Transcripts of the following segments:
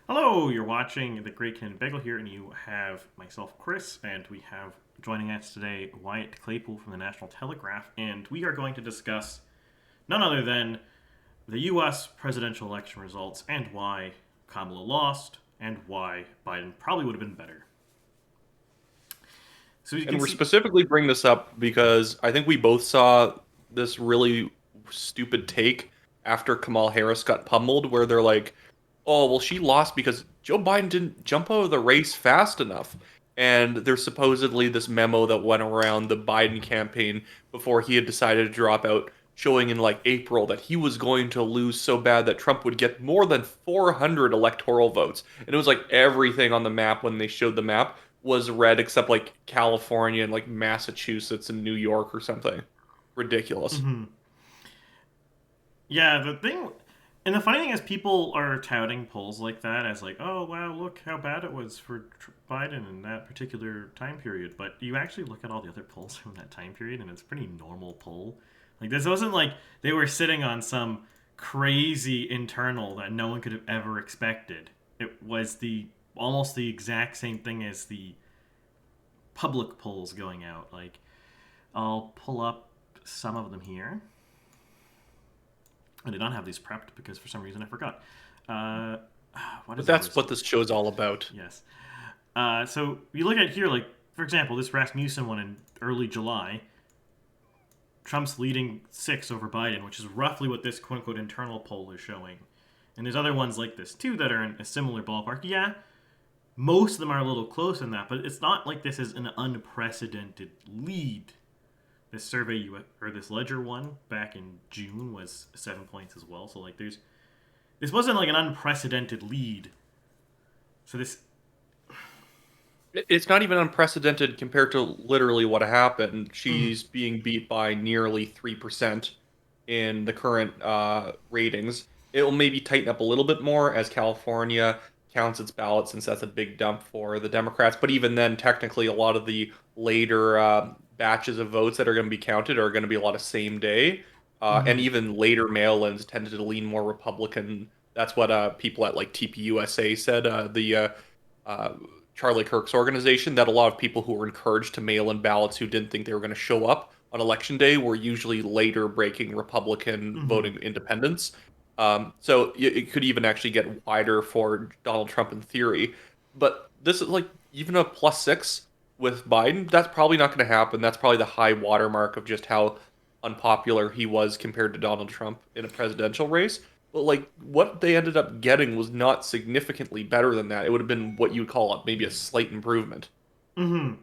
Hello, you're watching the Great Ken Bagel here, and you have myself, Chris, and we have joining us today Wyatt Claypool from the National Telegraph, and we are going to discuss none other than the U.S. presidential election results and why Kamala lost and why Biden probably would have been better. So as you And can we're see, specifically bring this up because I think we both saw this really stupid take after Kamala Harris got pummeled, where they're like, "Oh, well, she lost because Joe Biden didn't jump out of the race fast enough." And there's supposedly this memo that went around the Biden campaign before he had decided to drop out, showing in like April that he was going to lose so bad that Trump would get more than 400 electoral votes. And it was like everything on the map when they showed the map was red except like California and like Massachusetts and New York or something. Ridiculous. mhm. Yeah, and the funny thing is, people are touting polls like that as like, oh wow, look how bad it was for Biden in that particular time period. But you actually look at all the other polls from that time period, and it's a pretty normal poll. Like this wasn't like they were sitting on some crazy internal that no one could have ever expected. It was the almost the exact same thing as the public polls going out. Like I'll pull up some of them here. I did not have these prepped because for some reason I forgot. Uh, what But is that's what overseas? this show's all about. Yes. So you look at here, like for example, this Rasmussen one in early July. Trump's leading 6 over Biden, which is roughly what this quote unquote internal poll is showing. And there's other ones like this too that are in a similar ballpark. Yeah, most of them are a little close in that, but it's not like this is an unprecedented lead. This survey or this ledger one back in June was 7 points as well. So like this wasn't like an unprecedented lead. So this. It's not even unprecedented compared to literally what happened. Mm, She's being beat by nearly 3% in the current ratings. It will maybe tighten up a little bit more as California counts its ballots, since that's a big dump for the Democrats. But even then, technically, a lot of the later batches of votes that are going to be counted are going to be a lot of same day. And mm-hmm. even later mail-ins tended to lean more Republican. That's what people at like TPUSA said. The uh, Charlie Kirk's organization, that a lot of people who were encouraged to mail in ballots who didn't think they were going to show up on election day were usually later breaking Republican Mm-hmm. voting independents. So it could even actually get wider for Donald Trump in theory. But this is like even a +6 with Biden, that's probably not going to happen. That's probably the high watermark of just how unpopular he was compared to Donald Trump in a presidential race. But like what they ended up getting was not significantly better than that. It would have been what you would call it, maybe a slight improvement. Mm-hmm.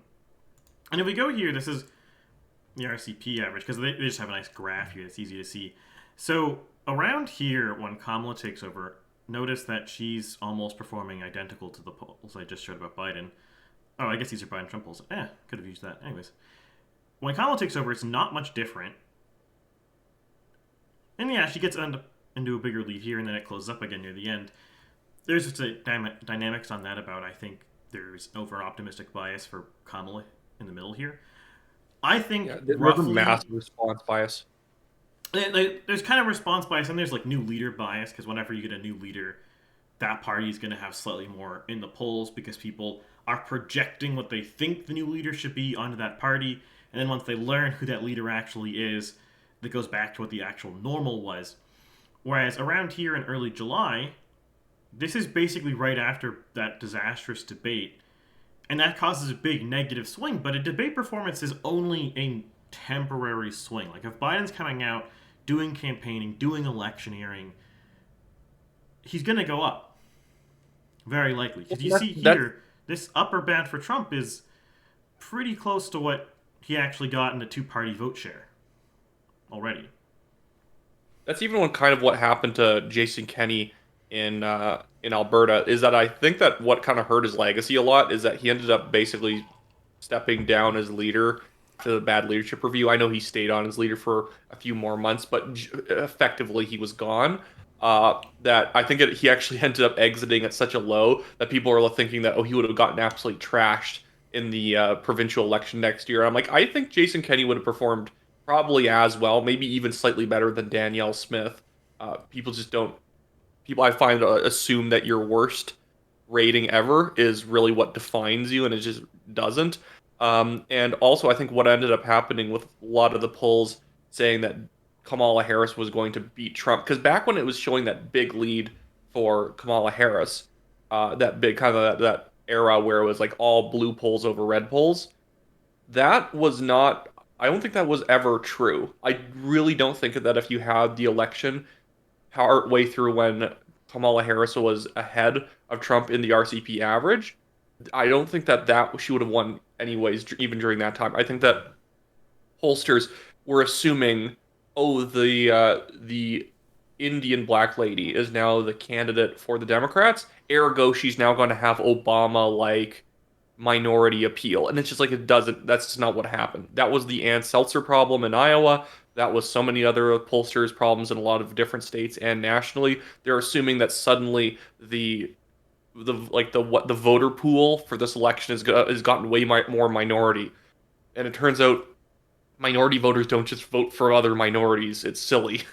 And if we go here, this is the RCP average because they just have a nice graph here. It's easy to see. So around here, when Kamala takes over, notice that she's almost performing identical to the polls I just showed about Biden. Oh, I guess these are Biden Trump polls. Could have used that. Anyways, when Kamala takes over, it's not much different. And yeah, she gets into a bigger lead here, and then it closes up again near the end. There's just a dynamics on that about I think there's over optimistic bias for Kamala in the middle here. I think Yeah, there's a roughly massive response bias. there's kind of response bias and there's like new leader bias because whenever you get a new leader, that party is going to have slightly more in the polls because people are projecting what they think the new leader should be onto that party, and then once they learn who that leader actually is, that goes back to what the actual normal was. Whereas around here in early July, this is basically right after that disastrous debate, and that causes a big negative swing. But a debate performance is only a temporary swing. Like if Biden's coming out doing campaigning, doing electioneering, he's going to go up very likely because you see That's here this upper band for Trump is pretty close to what he actually got in the two-party vote share already. that's even what kind of what happened to Jason Kenney in Alberta, is that I think that what kind of hurt his legacy a lot is that he ended up basically stepping down as leader to the bad leadership review. I know he stayed on as leader for a few more months, but effectively he was gone. That I think he actually ended up exiting at such a low that people are thinking that, oh, he would have gotten absolutely trashed in the provincial election next year. I'm like, I think Jason Kenney would have performed probably as well, maybe even slightly better than Danielle Smith. People just don't. People I find assume that your worst rating ever is really what defines you, and it just doesn't. And also, I think what ended up happening with a lot of the polls saying that Kamala Harris was going to beat Trump, because back when it was showing that big lead for Kamala Harris, that big kind of that era where it was like all blue polls over red polls, that was not. I don't think that was ever true. I really don't think that if you had the election part way through when Kamala Harris was ahead of Trump in the RCP average, I don't think that she would have won anyways, even during that time. I think that pollsters were assuming, oh, the Indian black lady is now the candidate for the Democrats, ergo she's now going to have Obama like minority appeal. And it's just like it doesn't. That's just not what happened. That was the Ann Seltzer problem in Iowa. That was so many other pollsters' problems in a lot of different states and nationally. They're assuming that suddenly the voter pool for this election has gotten way more minority, and it turns out minority voters don't just vote for other minorities. It's silly.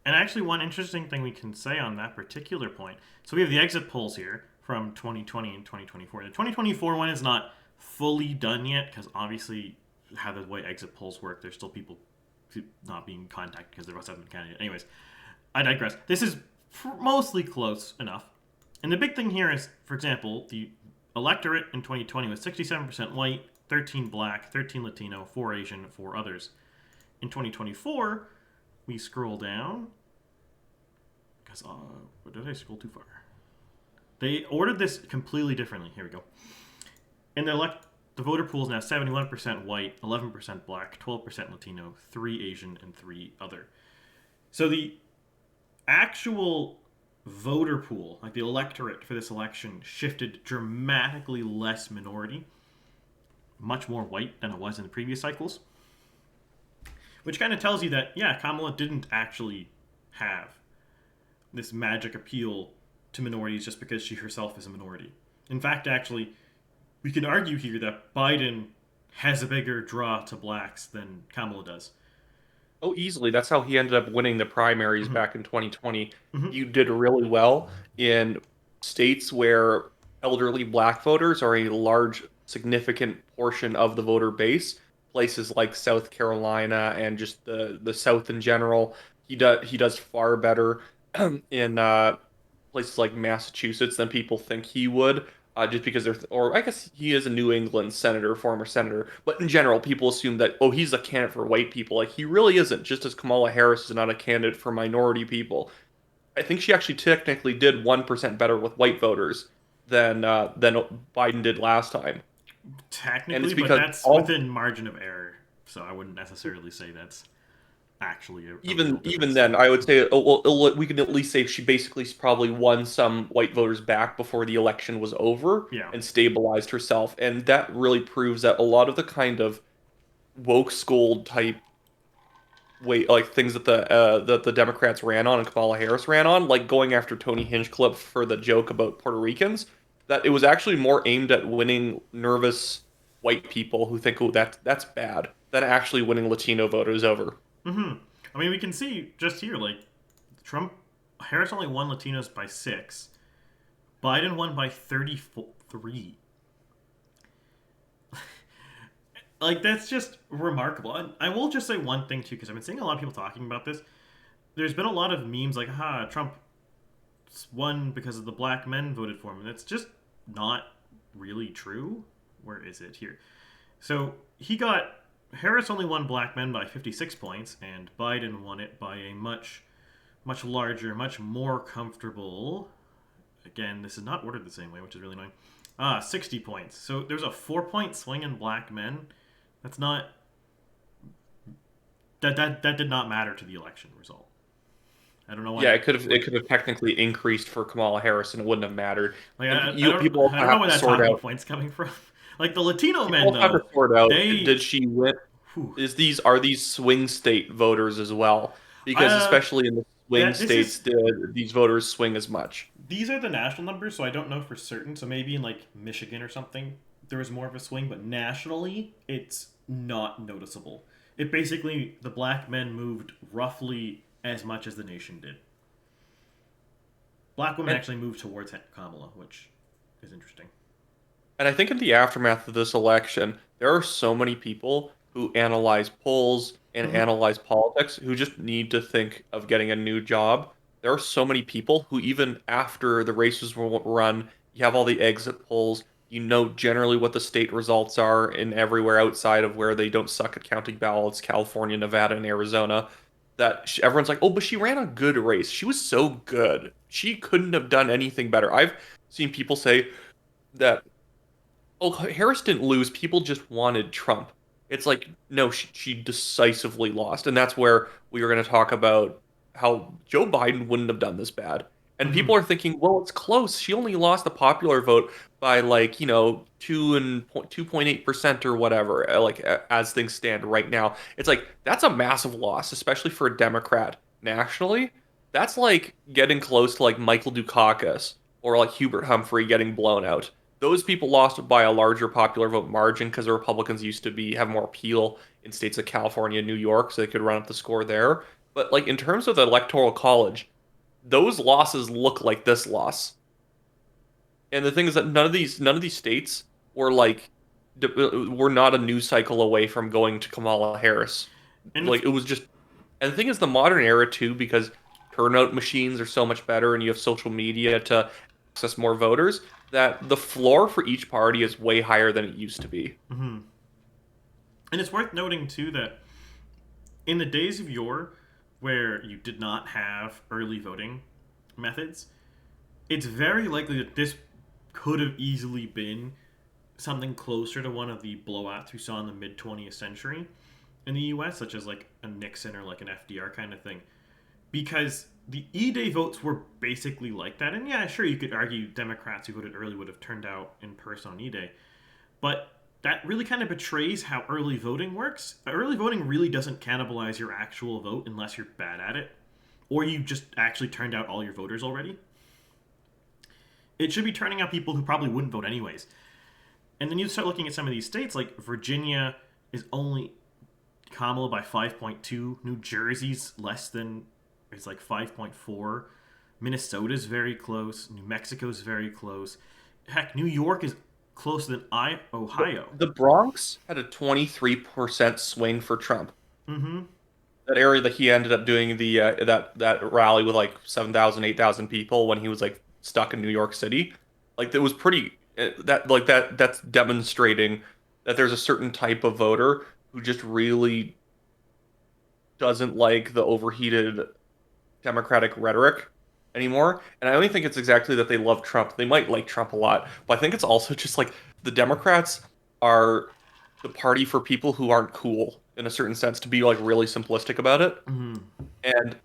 And actually, one interesting thing we can say on that particular point. So we have the exit polls here from 2020 and 2024. The 2024 one is not fully done yet because obviously how the way exit polls work, there's still people not being contacted because there must have been candidate. Anyways, I digress. This is mostly close enough. And the big thing here is, for example, the electorate in 2020 was 67% white, 13 black, 13 Latino, 4 Asian, 4 others. In 2024, we scroll down because did I scroll too far? They ordered this completely differently. Here we go. And the voter pool is now 71% white, 11% black, 12% Latino, 3 Asian, and 3 other. So the actual voter pool, like the electorate for this election, shifted dramatically less minority, much more white than it was in the previous cycles. Which kind of tells you that, yeah, Kamala didn't actually have this magic appeal to minorities just because she herself is a minority. In fact, actually, we can argue here that Biden has a bigger draw to blacks than Kamala does. Oh, easily. That's how he ended up winning the primaries Mm-hmm. back in 2020. Mm-hmm. You did really well in states where elderly black voters are a large, significant portion of the voter base. Places like South Carolina and just the South in general. He does far better in places like Massachusetts than people think he would. Just because or I guess he is a New England senator, former senator, but in general, people assume that, oh, he's a candidate for white people. Like, he really isn't, just as Kamala Harris is not a candidate for minority people. I think she actually technically did 1% better with white voters than Biden did last time. And Technically, it's but because that's all within margin of error. So I wouldn't necessarily say that's actually a real even difference. then, I would say, oh, well, we can at least say she basically probably won some white voters back before the election was over Yeah. and stabilized herself. And that really proves that a lot of the kind of woke school type way, like things that the Democrats ran on and Kamala Harris ran on, like going after Tony Hinchcliffe for the joke about Puerto Ricans, that it was actually more aimed at winning nervous white people who think, oh, that's bad, than actually winning Latino voters over. Mm-hmm. I mean, we can see just here, like, Harris only won Latinos by 6. Biden won by 33. Like, that's just remarkable. And I will just say one thing, too, because I've been seeing a lot of people talking about this. There's been a lot of memes like, Trump won because of the black men voted for him. And it's just not really true. Where is it? Here. So Harris only won black men by 56 points, and Biden won it by a much, much larger, much more comfortable. Again, this is not ordered the same way, which is really annoying. 60 points. So there's a 4-point swing in black men. That's not. That did not matter to the election result. I don't know why. Yeah, it could have technically increased for Kamala Harris and it wouldn't have mattered. Like And I don't people also I don't know have where to that sort talking out. point's coming from. Like the Latino People men also have to though, sort out. Did they. she win? Whew, Are these swing state voters as well? Because uh, especially in the swing that this states, is these voters swing as much. these are the national numbers, so I don't know for certain. So maybe in like Michigan or something, there was more of a swing, but nationally, it's not noticeable. It basically the black men moved roughly as much as the nation did. Black women And actually moved towards Kamala, which is interesting. And I think in the aftermath of this election, there are so many people who analyze polls and Hmm. analyze politics who just need to think of getting a new job. There are so many people who, even after the races were run, you have all the exit polls, you know generally what the state results are in everywhere outside of where they don't suck at counting ballots, California, Nevada, and Arizona. Everyone's like, oh, but she ran a good race. She was so good. She couldn't have done anything better. I've seen people say that, oh, Harris didn't lose. People just wanted Trump. It's like, no, she decisively lost. And that's where we were going to talk about how Joe Biden wouldn't have done this bad. And Hmm. people are thinking, well, it's close. She only lost the popular vote by like, 2.8% or whatever, as things stand right now. It's like, that's a massive loss, especially for a Democrat nationally. That's like getting close to like Michael Dukakis or like Hubert Humphrey getting blown out. Those people lost by a larger popular vote margin because the Republicans used to be have more appeal in states like California and New York, so they could run up the score there. But like in terms of the Electoral College, those losses look like this loss. And the thing is that none of these states were like were not a news cycle away from going to Kamala Harris. And it's Like it was just, and the thing is the modern era too, because turnout machines are so much better and you have social media to access more voters, that the floor for each party is way higher than it used to be. mhm. And it's worth noting too that in the days of yore, where you did not have early voting methods, it's very likely that this could have easily been something closer to one of the blowouts we saw in the mid 20th century in the US, such as like a Nixon or like an FDR kind of thing. Because the E Day votes were basically like that. And yeah, sure, you could argue Democrats who voted early would have turned out in person on E Day. But that really kind of betrays how early voting works. Early voting really doesn't cannibalize your actual vote unless you're bad at it, or you just actually turned out all your voters already. It should be turning out people who probably wouldn't vote anyways. And then you start looking at some of these states, like Virginia is only Kamala by 5.2. New Jersey's less than, it's like 5.4. Minnesota's very close. New Mexico's very close. Heck, New York is closer than Ohio. The Bronx had a 23% swing for Trump. Mm-hmm. That area that he ended up doing that rally with like 7,000, 8,000 people when he was like stuck in New York City. Like that was pretty that's demonstrating that there's a certain type of voter who just really doesn't like the overheated Democratic rhetoric anymore. And I only think it's exactly that they love Trump. They might like Trump a lot, but I think it's also just like the Democrats are the party for people who aren't cool in a certain sense, to be like really simplistic about it. Mm-hmm. And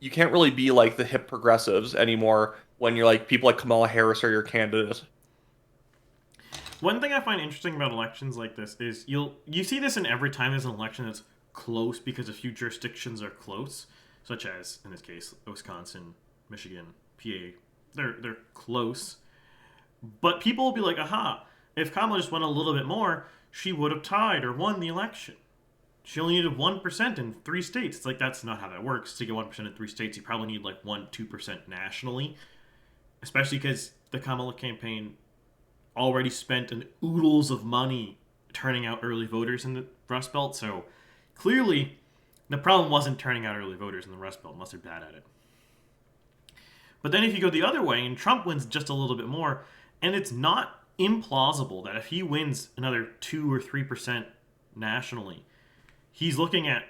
you can't really be like the hip progressives anymore when you're like people like Kamala Harris are your candidate. One thing I find interesting about elections like this is you see this in every time there's an election that's close because a few jurisdictions are close, such as in this case Wisconsin, Michigan, PA. They're close, but people will be like, "Aha! If Kamala just won a little bit more, she would have tied or won the election. She only needed 1% in 3 states." It's like that's not how that works. To get 1% in 3 states, you probably need like 1-2% nationally, especially because the Kamala campaign already spent an oodles of money turning out early voters in the Rust Belt. So clearly, the problem wasn't turning out early voters in the Rust Belt unless they're bad at it. But then if you go the other way and Trump wins just a little bit more, and it's not implausible that if he wins another 2 or 3% nationally, he's looking at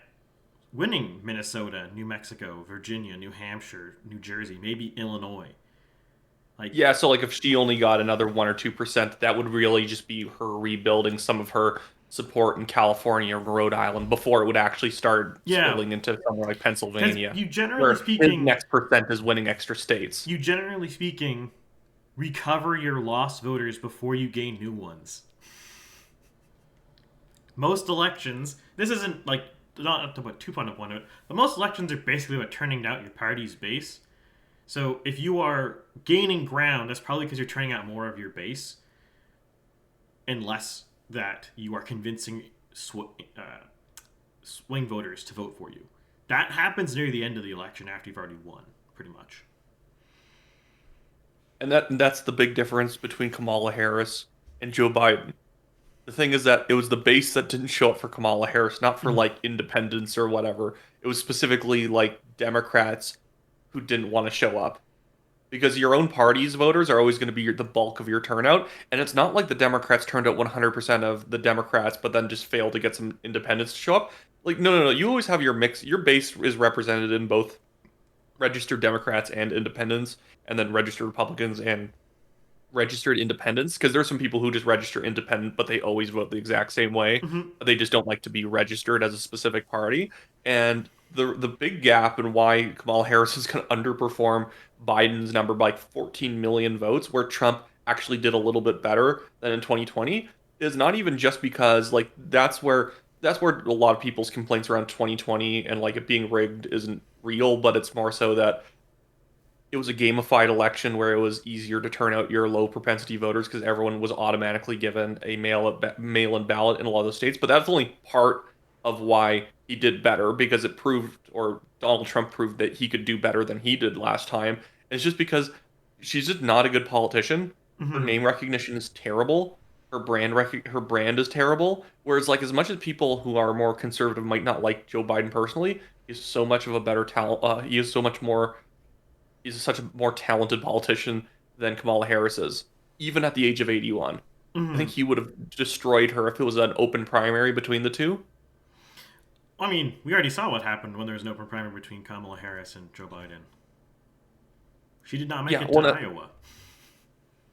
winning Minnesota, New Mexico, Virginia, New Hampshire, New Jersey, maybe Illinois. Like, Yeah, so like if she only got another 1 or 2%, that would really just be her rebuilding some of her support in California or Rhode Island before it would actually start yeah, spilling into somewhere like because Pennsylvania, where his next percent is winning extra states. you generally speaking recover your lost voters before you gain new ones. Most elections, this isn't like not to put too fun of one of it, but most elections are basically about turning out your party's base. So if you are gaining ground, that's probably because you're turning out more of your base, and less that you are convincing swing voters to vote for you. That happens near the end of the election after you've already won, pretty much. And that's the big difference between Kamala Harris and Joe Biden. The thing is that it was the base that didn't show up for Kamala Harris, not for Mhm. like independents or whatever. It was specifically like Democrats who didn't want to show up. Because your own party's voters are always going to be the bulk of your turnout. And it's not like the Democrats turned out 100% of the Democrats, but then just failed to get some independents to show up. Like, no, no, no. You always have your mix. Your base is represented in both registered Democrats and independents, and then registered Republicans and registered independents. Because there's some people who just register independent, but they always vote the exact same way. Mhm. They just don't like to be registered as a specific party. And the big gap in why Kamala Harris is going to underperform Biden's number by like 14 million votes, where Trump actually did a little bit better than in 2020, is not even just because like that's where a lot of people's complaints around 2020 and like it being rigged isn't real, but it's more so that it was a gamified election where it was easier to turn out your low propensity voters because everyone was automatically given a mail-in ballot in a lot of the states. But that's only part of why he did better because it proved, or Donald Trump proved that he could do better than he did last time. And it's just because she's just not a good politician. Her Mhm. name recognition is terrible. Her brand is terrible. Whereas like as much as people who are more conservative might not like Joe Biden personally, he's so much of a better talent. He is so much more he's such a more talented politician than Kamala Harris is, even at the age of 81. I think Mhm. he would have destroyed her if it was an open primary between the two. I mean, we already saw what happened when there was an open primary between Kamala Harris and Joe Biden. She did not make Yeah, it to well, Iowa.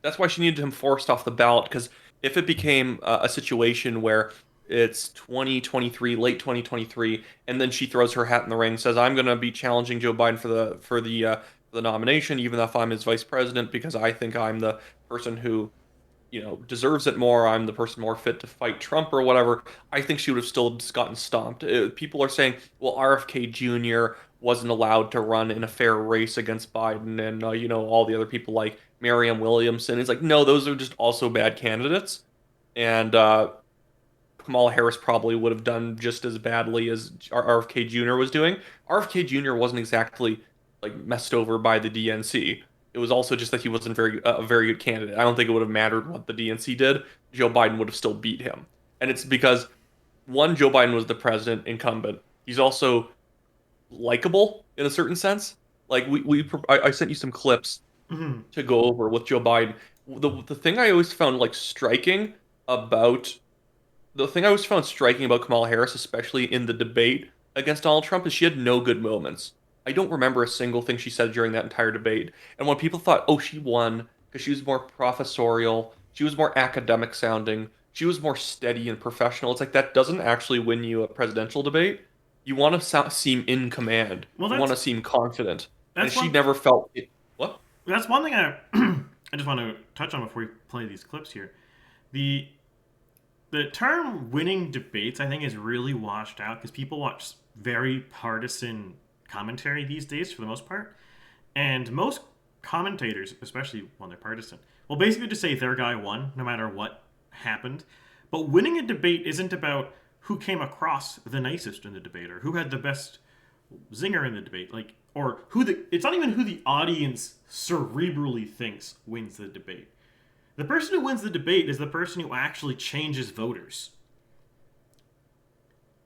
that's why she needed him forced off the ballot. Because if it became a situation where it's 2023, late 2023, and then she throws her hat in the ring, says, "I'm going to be challenging Joe Biden for the nomination, even if I'm his vice president, because I think I'm the person who deserves it more. I'm the person more fit to fight Trump or whatever." I think she would have still just gotten stomped. People are saying, well, RFK Jr. wasn't allowed to run in a fair race against Biden and, all the other people like Marianne Williamson. It's like, no, those are just also bad candidates. And Kamala Harris probably would have done just as badly as RFK Jr. was doing. RFK Jr. wasn't exactly like messed over by the DNC. It was also just that he wasn't a very good candidate. I don't think it would have mattered what the DNC did. Joe Biden would have still beat him. And it's because one, Joe Biden was the president incumbent. He's also likable in a certain sense. Like I sent you some clips Mhm. to go over with Joe Biden. The thing I always found like striking about the thing I always found striking about Kamala Harris, especially in the debate against Donald Trump, is she had no good moments. I don't remember a single thing she said during that entire debate. And when people thought, oh, she won because she was more professorial, she was more academic sounding, she was more steady and professional, it's like that doesn't actually win you a presidential debate. You want to seem in command, Well, you want to seem confident. And that's she one never felt it. What? that's one thing I just want to touch on before we play these clips here. The the term winning debates I think is really washed out because people watch very partisan commentary these days for the most part, and most commentators, especially when they're partisan, will basically just say their guy won no matter what happened. But winning a debate isn't about who came across the nicest in the debate or who had the best zinger in the debate, like or who the. It's not even who the audience cerebrally thinks wins the debate. The person who wins the debate is the person who actually changes voters.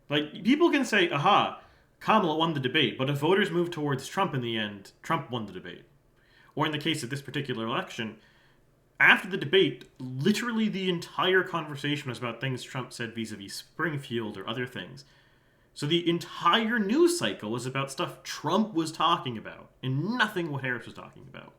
Like people can say, "Aha, Kamala won the debate," but if voters move towards Trump in the end, Trump won the debate. Or in the case of this particular election, after the debate, literally the entire conversation was about things Trump said vis-a-vis Springfield or other things. So the entire news cycle was about stuff Trump was talking about and nothing what Harris was talking about.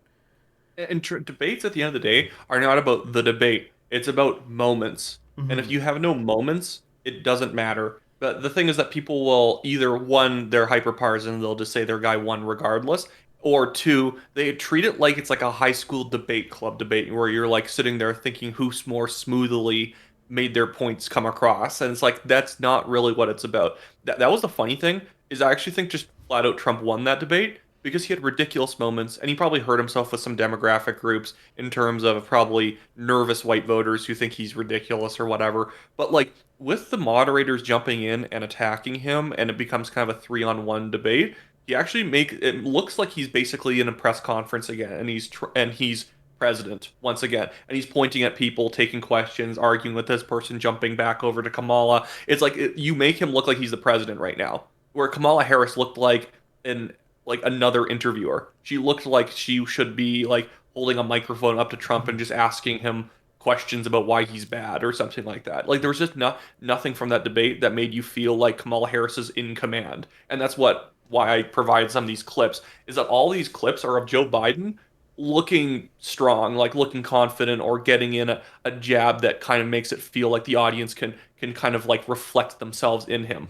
And debates at the end of the day are not about the debate. It's about moments. And if Mm-hmm. you have no moments, it doesn't matter. But the thing is that people will either one, they're hyper partisan, they'll just say their guy won regardless, or two, they treat it like it's like a high school debate club debate where you're like sitting there thinking who's more smoothly made their points come across. And it's like that's not really what it's about. That was the funny thing, is I actually think just flat out Trump won that debate because he had ridiculous moments and he probably hurt himself with some demographic groups in terms of probably nervous white voters who think he's ridiculous or whatever. But like with the moderators jumping in and attacking him and it becomes kind of a 3-on-1 debate, he actually make it looks like he's basically in a press conference again and he's president once again. And he's pointing at people, taking questions, arguing with this person, jumping back over to Kamala. It's like you make him look like he's the president right now, where Kamala Harris looked like another interviewer. She looked like she should be like holding a microphone up to Trump and just asking him questions about why he's bad or something like that. Like there was just nothing from that debate that made you feel like Kamala Harris is in command. And that's why I provide some of these clips, is that all these clips are of Joe Biden looking strong, like looking confident, or getting in a jab that kind of makes it feel like the audience can kind of like reflect themselves in him.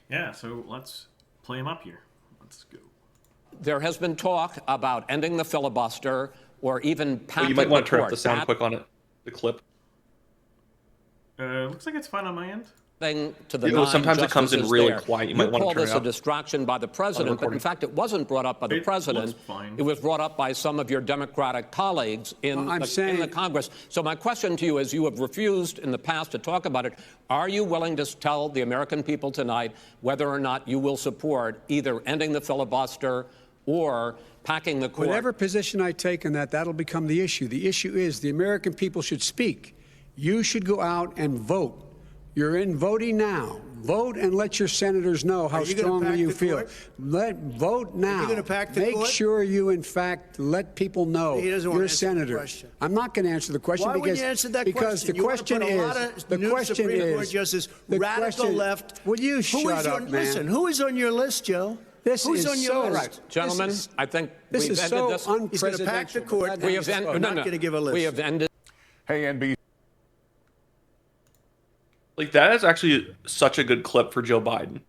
Yeah, so let's play him up here. Let's go. There has been talk about ending the filibuster or even packing you might want to turn up court. the sound quick on it, the clip. Looks like it's fine on my end. To the sometimes it comes in really quiet. You might want to turn it this up. A distraction by the president, but in fact, it wasn't brought up by the president. It was brought up by some of your Democratic colleagues in the Congress. So my question to you is, you have refused in the past to talk about it. Are you willing to tell the American people tonight whether or not you will support either ending the filibuster or packing the court? Whatever position I take on that, that'll become the issue. The issue is the American people should speak. You should go out and vote. You're in voting now. Vote and let your senators know how strongly you feel. Vote now. Are you going to pack the court? Make sure you, in fact, let people know you're a senator. I'm not going to answer the question. Why wouldn't you answer that because question? the question is, radical left. Will you shut up, man? Listen, who is on your list, Joe? Who's on your list? Right. Gentlemen, I think this is so unprecedented. He's going to pack the court. We have ended. Not going to give a list. We have ended. Hey, NBC. Like, that is actually such a good clip for Joe Biden.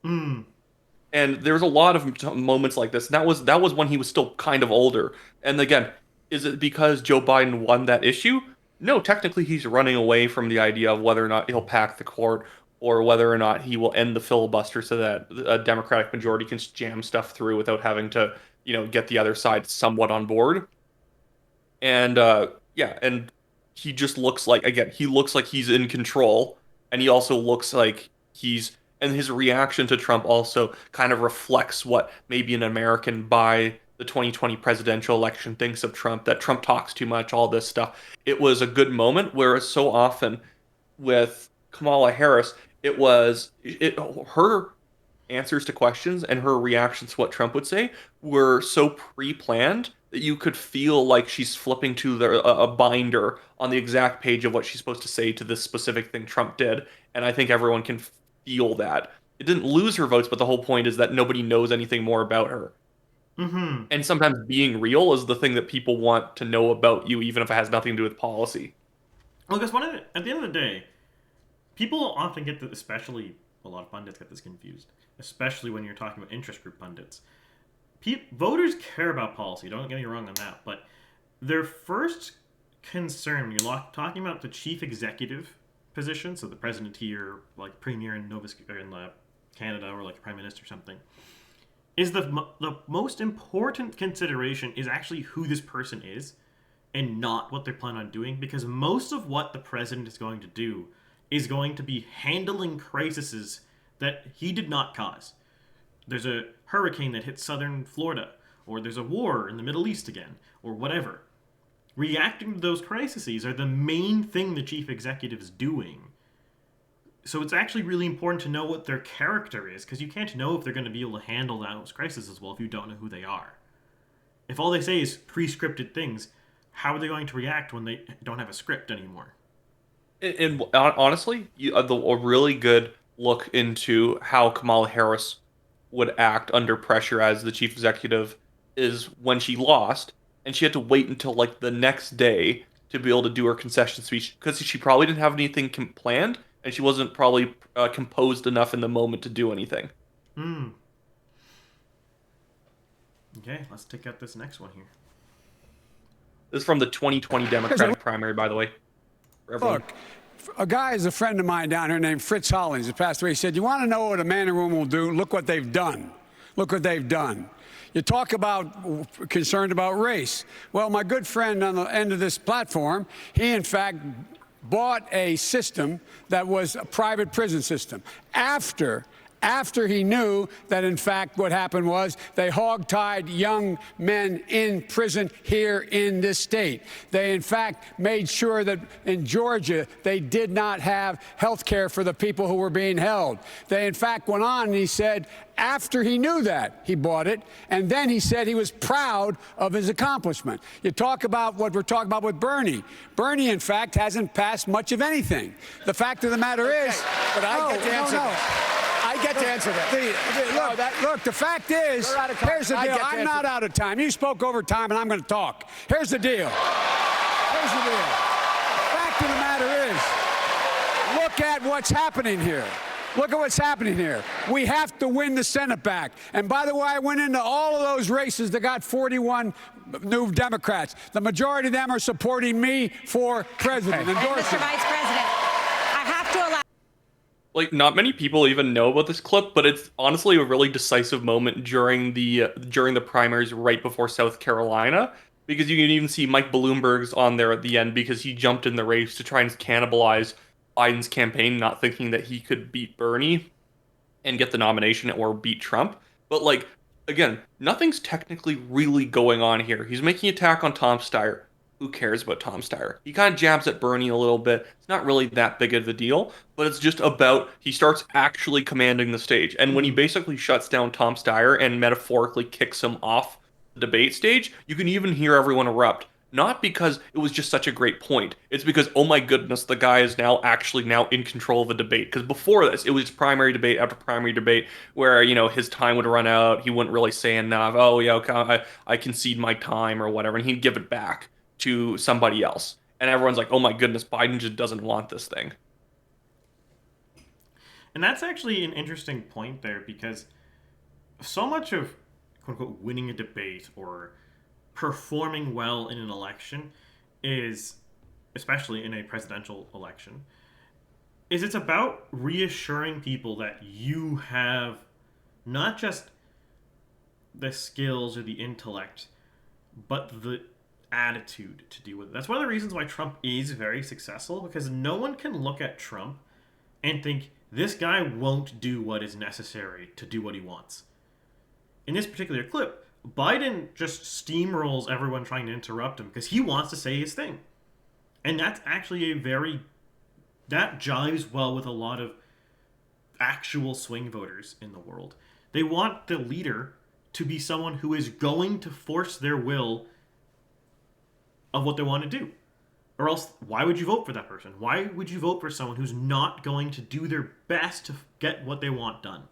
And there's a lot of moments like this. And that was when he was still kind of older. And again, is it because Joe Biden won that issue? No, technically he's running away from the idea of whether or not he'll pack the court or whether or not he will end the filibuster so that a Democratic majority can jam stuff through without having to, get the other side somewhat on board. And and he just looks like, again, he looks like he's in control. And he also looks like and his reaction to Trump also kind of reflects what maybe an American by the 2020 presidential election thinks of Trump, that Trump talks too much, all this stuff. It was a good moment, whereas so often with Kamala Harris, her answers to questions and her reactions to what Trump would say were so pre-planned that you could feel like she's flipping to a binder on the exact page of what she's supposed to say to this specific thing Trump did. And I think everyone can feel that. It didn't lose her votes, but the whole point is that nobody knows anything more about her. Mm-hmm. And sometimes being real is the thing that people want to know about you, even if it has nothing to do with policy. Well, because at the end of the day, people often get especially a lot of pundits get this confused, especially when you're talking about interest group pundits. Voters care about policy, don't get me wrong on that, but their first concern when you're talking about the chief executive position, so the president here, like premier in Canada, or like prime minister or something, is the most important consideration is actually who this person is and not what they're planning on doing, because most of what the president is going to do is going to be handling crises that he did not cause. There's a hurricane that hits southern Florida, or there's a war in the Middle East again, or whatever. Reacting to those crises are the main thing the chief executive is doing. So it's actually really important to know what their character is, because you can't know if they're going to be able to handle those crises as well if you don't know who they are. If all they say is pre-scripted things, how are they going to react when they don't have a script anymore? And honestly, a really good look into how Kamala Harris would act under pressure as the chief executive is when she lost, and she had to wait until like the next day to be able to do her concession speech, because she probably didn't have anything planned, and she wasn't probably composed enough in the moment to do anything. Okay, let's take out this next one here. This is from the 2020 Democratic primary, by the way. Look, a guy is a friend of mine down here named Fritz Hollings. He passed away. He said, "You want to know what a man and woman will do? Look what they've done. Look what they've done." You talk about concerned about race. Well, my good friend on the end of this platform, he in fact bought a system that was a private prison system. After after he knew that, in fact, what happened was they hog-tied young men in prison here in this state. They, in fact, made sure that in Georgia they did not have health care for the people who were being held. They, in fact, went on and he said, after he knew that, he bought it, and then he said he was proud of his accomplishment. You talk about what we're talking about with Bernie. Bernie, in fact, hasn't passed much of anything. The fact of the matter is... But I get to answer that. I get to answer that. Look, the fact is, here's the deal. I'm not out of time. You spoke over time, and I'm going to talk. Here's the deal. Here's the deal. The fact of the matter is, look at what's happening here. Look at what's happening here. We have to win the Senate back. And by the way, I went into all of those races that got 41 new Democrats. The majority of them are supporting me for president. And Mr. Vice President, I have to allow... Like, not many people even know about this clip, but it's honestly a really decisive moment during the primaries right before South Carolina, because you can even see Mike Bloomberg's on there at the end because he jumped in the race to try and cannibalize Biden's campaign, not thinking that he could beat Bernie and get the nomination or beat Trump. But, like, again, nothing's technically really going on here. He's making an attack on Tom Steyer. Who cares about Tom Steyer? He kind of jabs at Bernie a little bit. It's not really that big of a deal, but it's just about he starts actually commanding the stage. And when he basically shuts down Tom Steyer and metaphorically kicks him off the debate stage, you can even hear everyone erupt. Not because it was just such a great point. It's because, oh my goodness, the guy is now in control of the debate. Because before this, it was primary debate after primary debate where, you know, his time would run out. He wouldn't really say enough. Oh, yeah, okay, I concede my time or whatever. And he'd give it back to somebody else. And everyone's like, oh my goodness, Biden just doesn't want this thing. And that's actually an interesting point there, because so much of, quote unquote, winning a debate or performing well in an election is, especially in a presidential election, is it's about reassuring people that you have not just the skills or the intellect, but the attitude to deal with it. That's one of the reasons why Trump is very successful, because no one can look at Trump and think, this guy won't do what is necessary to do what he wants. In this particular clip, Biden just steamrolls everyone trying to interrupt him because he wants to say his thing. And that's actually that jives well with a lot of actual swing voters in the world. They want the leader to be someone who is going to force their will of what they want to do. Or else, why would you vote for that person? Why would you vote for someone who's not going to do their best to get what they want done?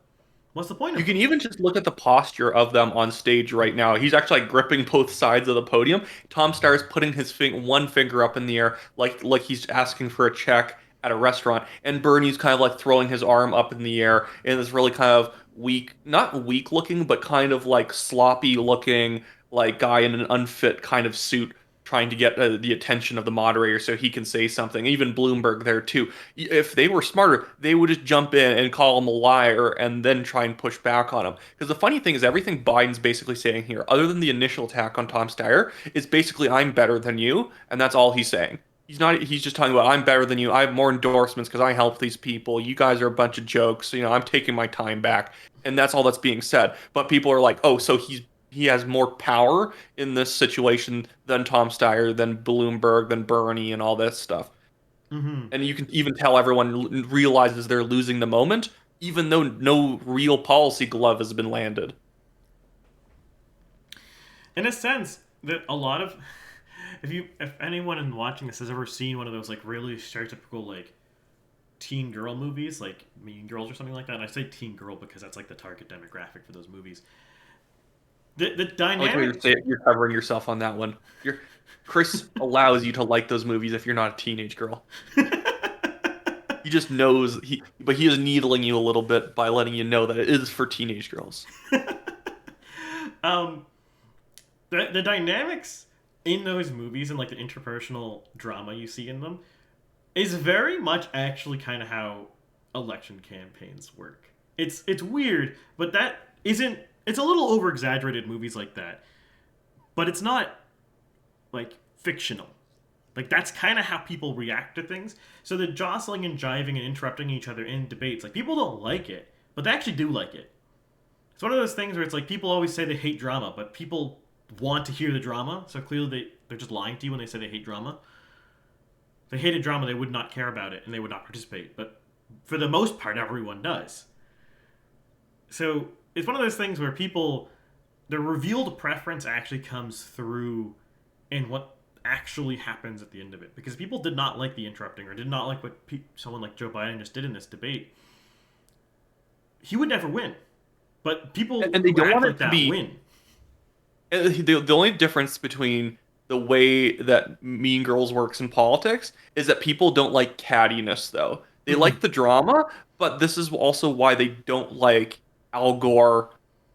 What's the point of it? You can even just look at the posture of them on stage right now. He's actually like gripping both sides of the podium. Tom Steyer's putting his one finger up in the air like he's asking for a check at a restaurant. And Bernie's kind of like throwing his arm up in the air in this really kind of weak, not weak looking, but kind of like sloppy looking like guy in an unfit kind of suit, trying to get the attention of the moderator so he can say something. Even Bloomberg there too. If they were smarter, they would just jump in and call him a liar and then try and push back on him. Because the funny thing is, everything Biden's basically saying here, other than the initial attack on Tom Steyer, is basically, I'm better than you, and that's all he's saying. He's just talking about, I'm better than you, I have more endorsements because I help these people, you guys are a bunch of jokes, I'm taking my time back. And that's all that's being said. But people are like, oh, so he has more power in this situation than Tom Steyer, than Bloomberg, than Bernie, and all this stuff. Mm-hmm. And you can even tell everyone realizes they're losing the moment, even though no real policy glove has been landed. In a sense, that a lot of... If anyone in watching this has ever seen one of those like really stereotypical like teen girl movies, like Mean Girls or something like that, and I say teen girl because that's like the target demographic for those movies. The dynamic. You're covering yourself on that one. Chris allows you to like those movies if you're not a teenage girl. He just knows but he is needling you a little bit by letting you know that it is for teenage girls. The dynamics in those movies and like the interpersonal drama you see in them is very much actually kind of how election campaigns work. It's weird, but that isn't. It's a little over-exaggerated movies like that, but it's not, like, fictional. Like, that's kind of how people react to things. So the jostling and jiving and interrupting each other in debates, like, people don't like it, but they actually do like it. It's one of those things where it's like people always say they hate drama, but people want to hear the drama, so clearly they're just lying to you when they say they hate drama. If they hated drama, they would not care about it, and they would not participate. But for the most part, everyone does. So it's one of those things where people, their revealed preference actually comes through in what actually happens at the end of it. Because people did not like the interrupting, or did not like what someone like Joe Biden just did in this debate. He would never win. But people and they don't want it to be win. The only difference between the way that Mean Girls works in politics is that people don't like cattiness, though. They like the drama, but this is also why they don't like Al Gore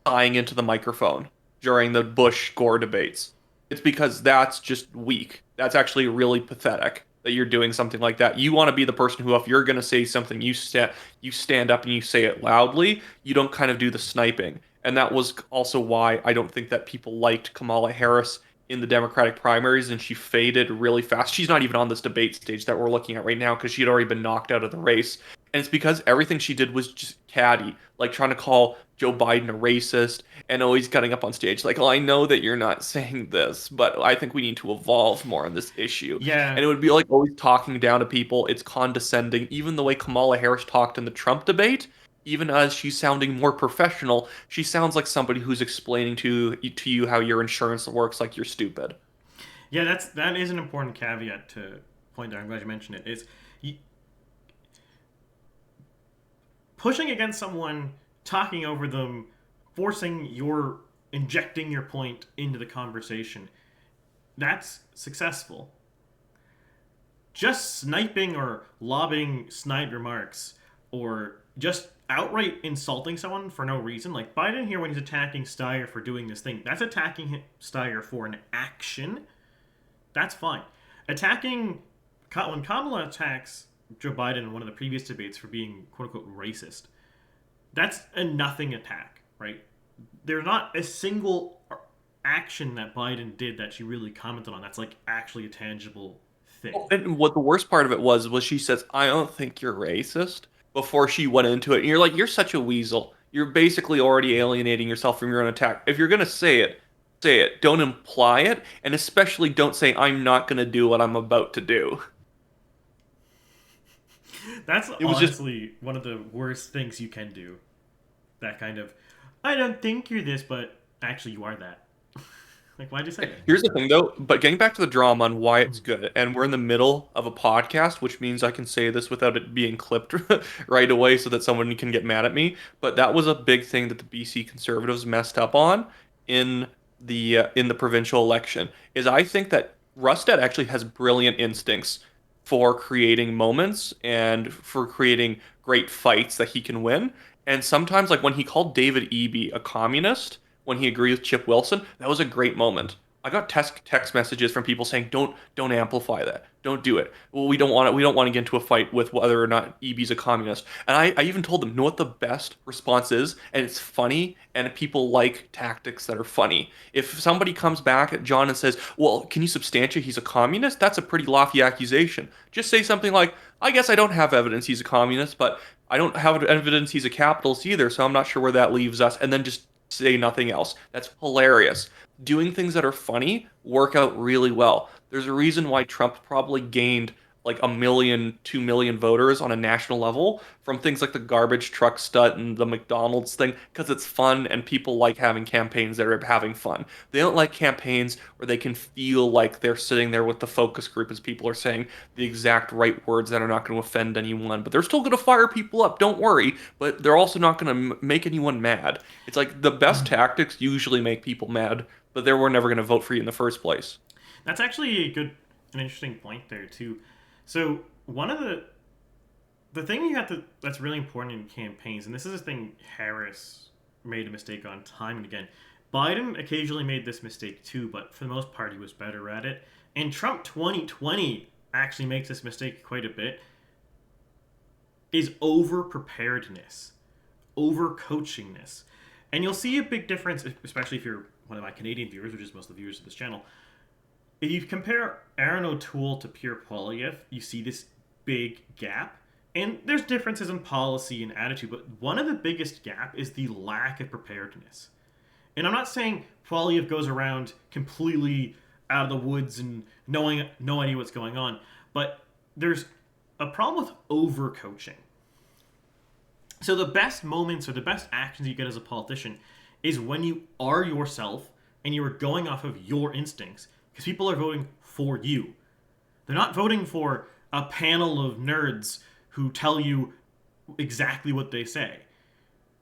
sighing into the microphone during the Bush-Gore debates. It's because that's just weak. That's actually really pathetic that you're doing something like that. You want to be the person who, if you're going to say something, you stand up and you say it loudly. You don't kind of do the sniping. And that was also why I don't think that people liked Kamala Harris in the Democratic primaries, and she faded really fast. She's not even on this debate stage that we're looking at right now because she had already been knocked out of the race. And it's because everything she did was just catty, like trying to call Joe Biden a racist and always getting up on stage like, oh, I know that you're not saying this, but I think we need to evolve more on this issue. Yeah. And it would be like always talking down to people. It's condescending. Even the way Kamala Harris talked in the Trump debate, even as she's sounding more professional, she sounds like somebody who's explaining to you how your insurance works like you're stupid. Yeah, that is an important caveat to point there. I'm glad you mentioned it. Is pushing against someone, talking over them, injecting your point into the conversation. That's successful. Just sniping or lobbing snide remarks, or just outright insulting someone for no reason. Like Biden here, when he's attacking Steyer for doing this thing, that's attacking Steyer for an action. That's fine. When Kamala attacks Joe Biden in one of the previous debates for being quote-unquote racist, that's a nothing attack, right? There's not a single action that Biden did that she really commented on that's like actually a tangible thing. And what the worst part of it was she says, I don't think you're racist, before she went into it. And you're like, you're such a weasel. You're basically already alienating yourself from your own attack. If you're going to say it, say it. Don't imply it. And especially don't say, I'm not going to do what I'm about to do. That's honestly one of the worst things you can do. That kind of, I don't think you're this, but actually you are that. Like, why'd you say that? Here's the thing, though. But getting back to the drama and why it's good, and we're in the middle of a podcast, which means I can say this without it being clipped right away so that someone can get mad at me. But that was a big thing that the BC Conservatives messed up on in the provincial election. Is I think that Rustad actually has brilliant instincts for creating moments and for creating great fights that he can win. And sometimes, like when he called David Eby a communist, when he agreed with Chip Wilson, that was a great moment. I got text messages from people saying, "Don't amplify that. Don't do it. Well, we don't want to get into a fight with whether or not Eby's a communist." And I even told them, "Know what the best response is? And it's funny, and people like tactics that are funny. If somebody comes back at John and says, "Well, can you substantiate he's a communist?" That's a pretty lofty accusation. Just say something like, "I guess I don't have evidence he's a communist, but I don't have evidence he's a capitalist either, so I'm not sure where that leaves us," and then just say nothing else. That's hilarious. Doing things that are funny work out really well. There's a reason why Trump probably gained like 1 million, 2 million voters on a national level from things like the garbage truck stunt and the McDonald's thing, because it's fun and people like having campaigns that are having fun. They don't like campaigns where they can feel like they're sitting there with the focus group as people are saying the exact right words that are not going to offend anyone, but they're still going to fire people up, don't worry, but they're also not going to make anyone mad. It's like the best tactics usually make people mad, but they were never going to vote for you in the first place. That's actually an interesting point there too. So one of the thing that's really important in campaigns, and this is a thing Harris made a mistake on time and again. Biden occasionally made this mistake too, but for the most part he was better at it. And Trump 2020 actually makes this mistake quite a bit. Is over-preparedness, over-coachingness. And you'll see a big difference, especially if you're one of my Canadian viewers, which is most of the viewers of this channel. If you compare Aaron O'Toole to Pierre Poilievre, you see this big gap. And there's differences in policy and attitude, but one of the biggest gap is the lack of preparedness. And I'm not saying Poilievre goes around completely out of the woods and knowing no idea what's going on, but there's a problem with overcoaching. So the best moments or the best actions you get as a politician is when you are yourself and you are going off of your instincts, because people are voting for you. They're not voting for a panel of nerds who tell you exactly what they say.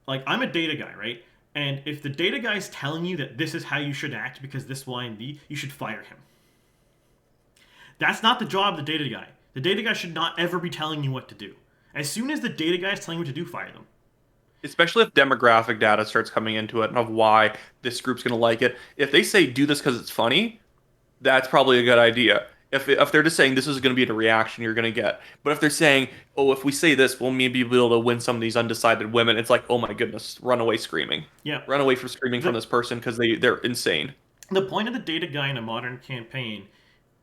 Like, I'm a data guy, right? And if the data guy is telling you that this is how you should act because this, Y, and Z, you should fire him. That's not the job of the data guy. The data guy should not ever be telling you what to do. As soon as the data guy is telling you what to do, fire them. Especially if demographic data starts coming into it and of why this group's going to like it. If they say do this because it's funny, that's probably a good idea. If they're just saying this is going to be the reaction you're going to get. But if they're saying, oh, if we say this, we'll maybe be able to win some of these undecided women, it's like, oh my goodness, run away screaming. Yeah. Run away from screaming from this person because they're insane. The point of the data guy in a modern campaign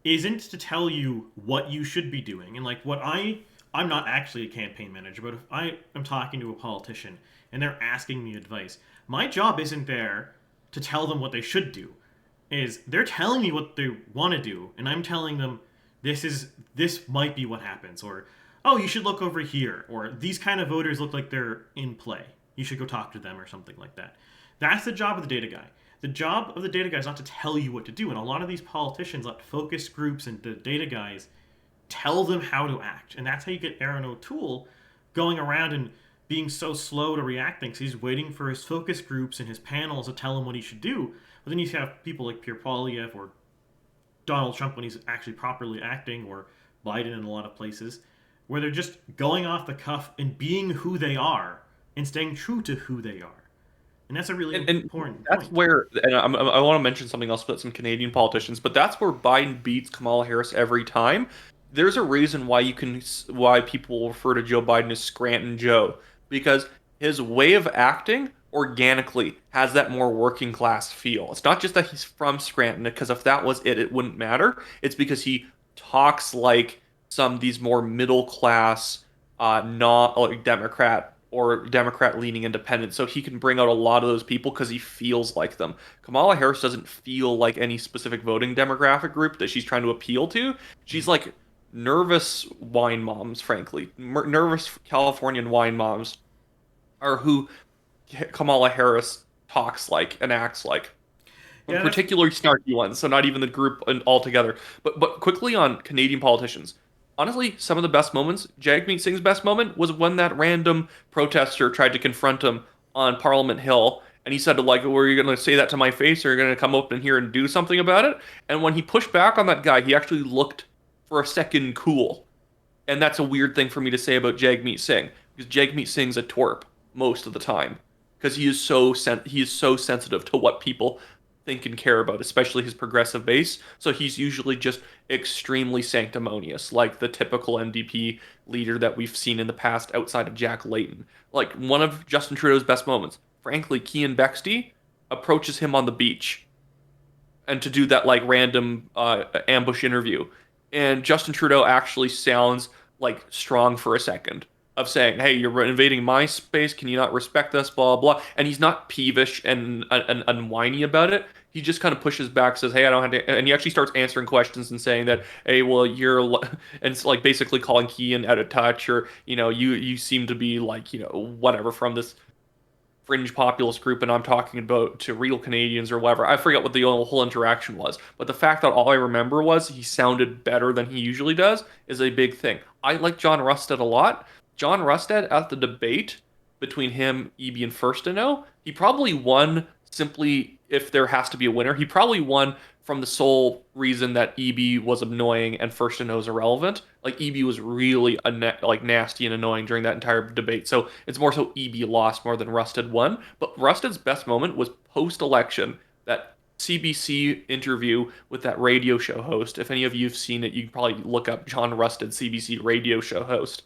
isn't to tell you what you should be doing. And like I'm not actually a campaign manager, but if I am talking to a politician and they're asking me advice, my job isn't there to tell them what they should do. Is they're telling me what they want to do, and I'm telling them this might be what happens, or oh, you should look over here, or these kind of voters look like they're in play. You should go talk to them or something like that. That's the job of the data guy. The job of the data guy is not to tell you what to do, and a lot of these politicians let focus groups and the data guys tell them how to act, and that's how you get Aaron O'Toole going around and being so slow to react things. He's waiting for his focus groups and his panels to tell him what he should do. But then you have people like Pierre Poilievre or Donald Trump when he's actually properly acting, or Biden in a lot of places, where they're just going off the cuff and being who they are and staying true to who they are. And that's a really important that's point. Where, and I want to mention something else about some Canadian politicians, but that's where Biden beats Kamala Harris every time. There's a reason why people refer to Joe Biden as Scranton Joe, because his way of acting organically has that more working class feel. It's not just that he's from Scranton, because if that was it wouldn't matter. It's because he talks like some of these more middle class, not like Democrat or Democrat leaning independents. So he can bring out a lot of those people because he feels like them. Kamala Harris doesn't feel like any specific voting demographic group that she's trying to appeal to. She's like nervous wine moms, frankly. Nervous Californian wine moms are who Kamala Harris talks like and acts like. Yeah, particularly snarky ones, so not even the group altogether. But quickly on Canadian politicians. Honestly, some of the best moments, Jagmeet Singh's best moment, was when that random protester tried to confront him on Parliament Hill, and he said, like, were you going to say that to my face, or are you going to come up in here and do something about it? And when he pushed back on that guy, he actually looked for a second cool. And that's a weird thing for me to say about Jagmeet Singh, because Jagmeet Singh's a twerp most of the time. Because he is so sensitive to what people think and care about, especially his progressive base. So he's usually just extremely sanctimonious, like the typical NDP leader that we've seen in the past outside of Jack Layton. Like one of Justin Trudeau's best moments, frankly, Keean Bexte approaches him on the beach and to do that like random ambush interview. And Justin Trudeau actually sounds like strong for a second, of saying, hey, you're invading my space, can you not respect us, blah, blah. And he's not peevish and whiny about it. He just kind of pushes back, says, hey, I don't have to, and he actually starts answering questions and saying that, hey, well, and it's like basically calling Keean out of touch, or, you know, you seem to be like, you know, whatever, from this fringe populist group, and I'm talking about to real Canadians or whatever. I forget what the whole interaction was, but the fact that all I remember was he sounded better than he usually does is a big thing. I like John Rustad a lot. John Rustad, at the debate between him, Eby, and Firstino, he probably won simply, if there has to be a winner, he probably won from the sole reason that Eby was annoying and Firstino is irrelevant. Like, Eby was really nasty and annoying during that entire debate. So it's more so Eby lost more than Rustad won. But Rustad's best moment was post-election, that CBC interview with that radio show host. If any of you have seen it, you can probably look up John Rustad, CBC radio show host.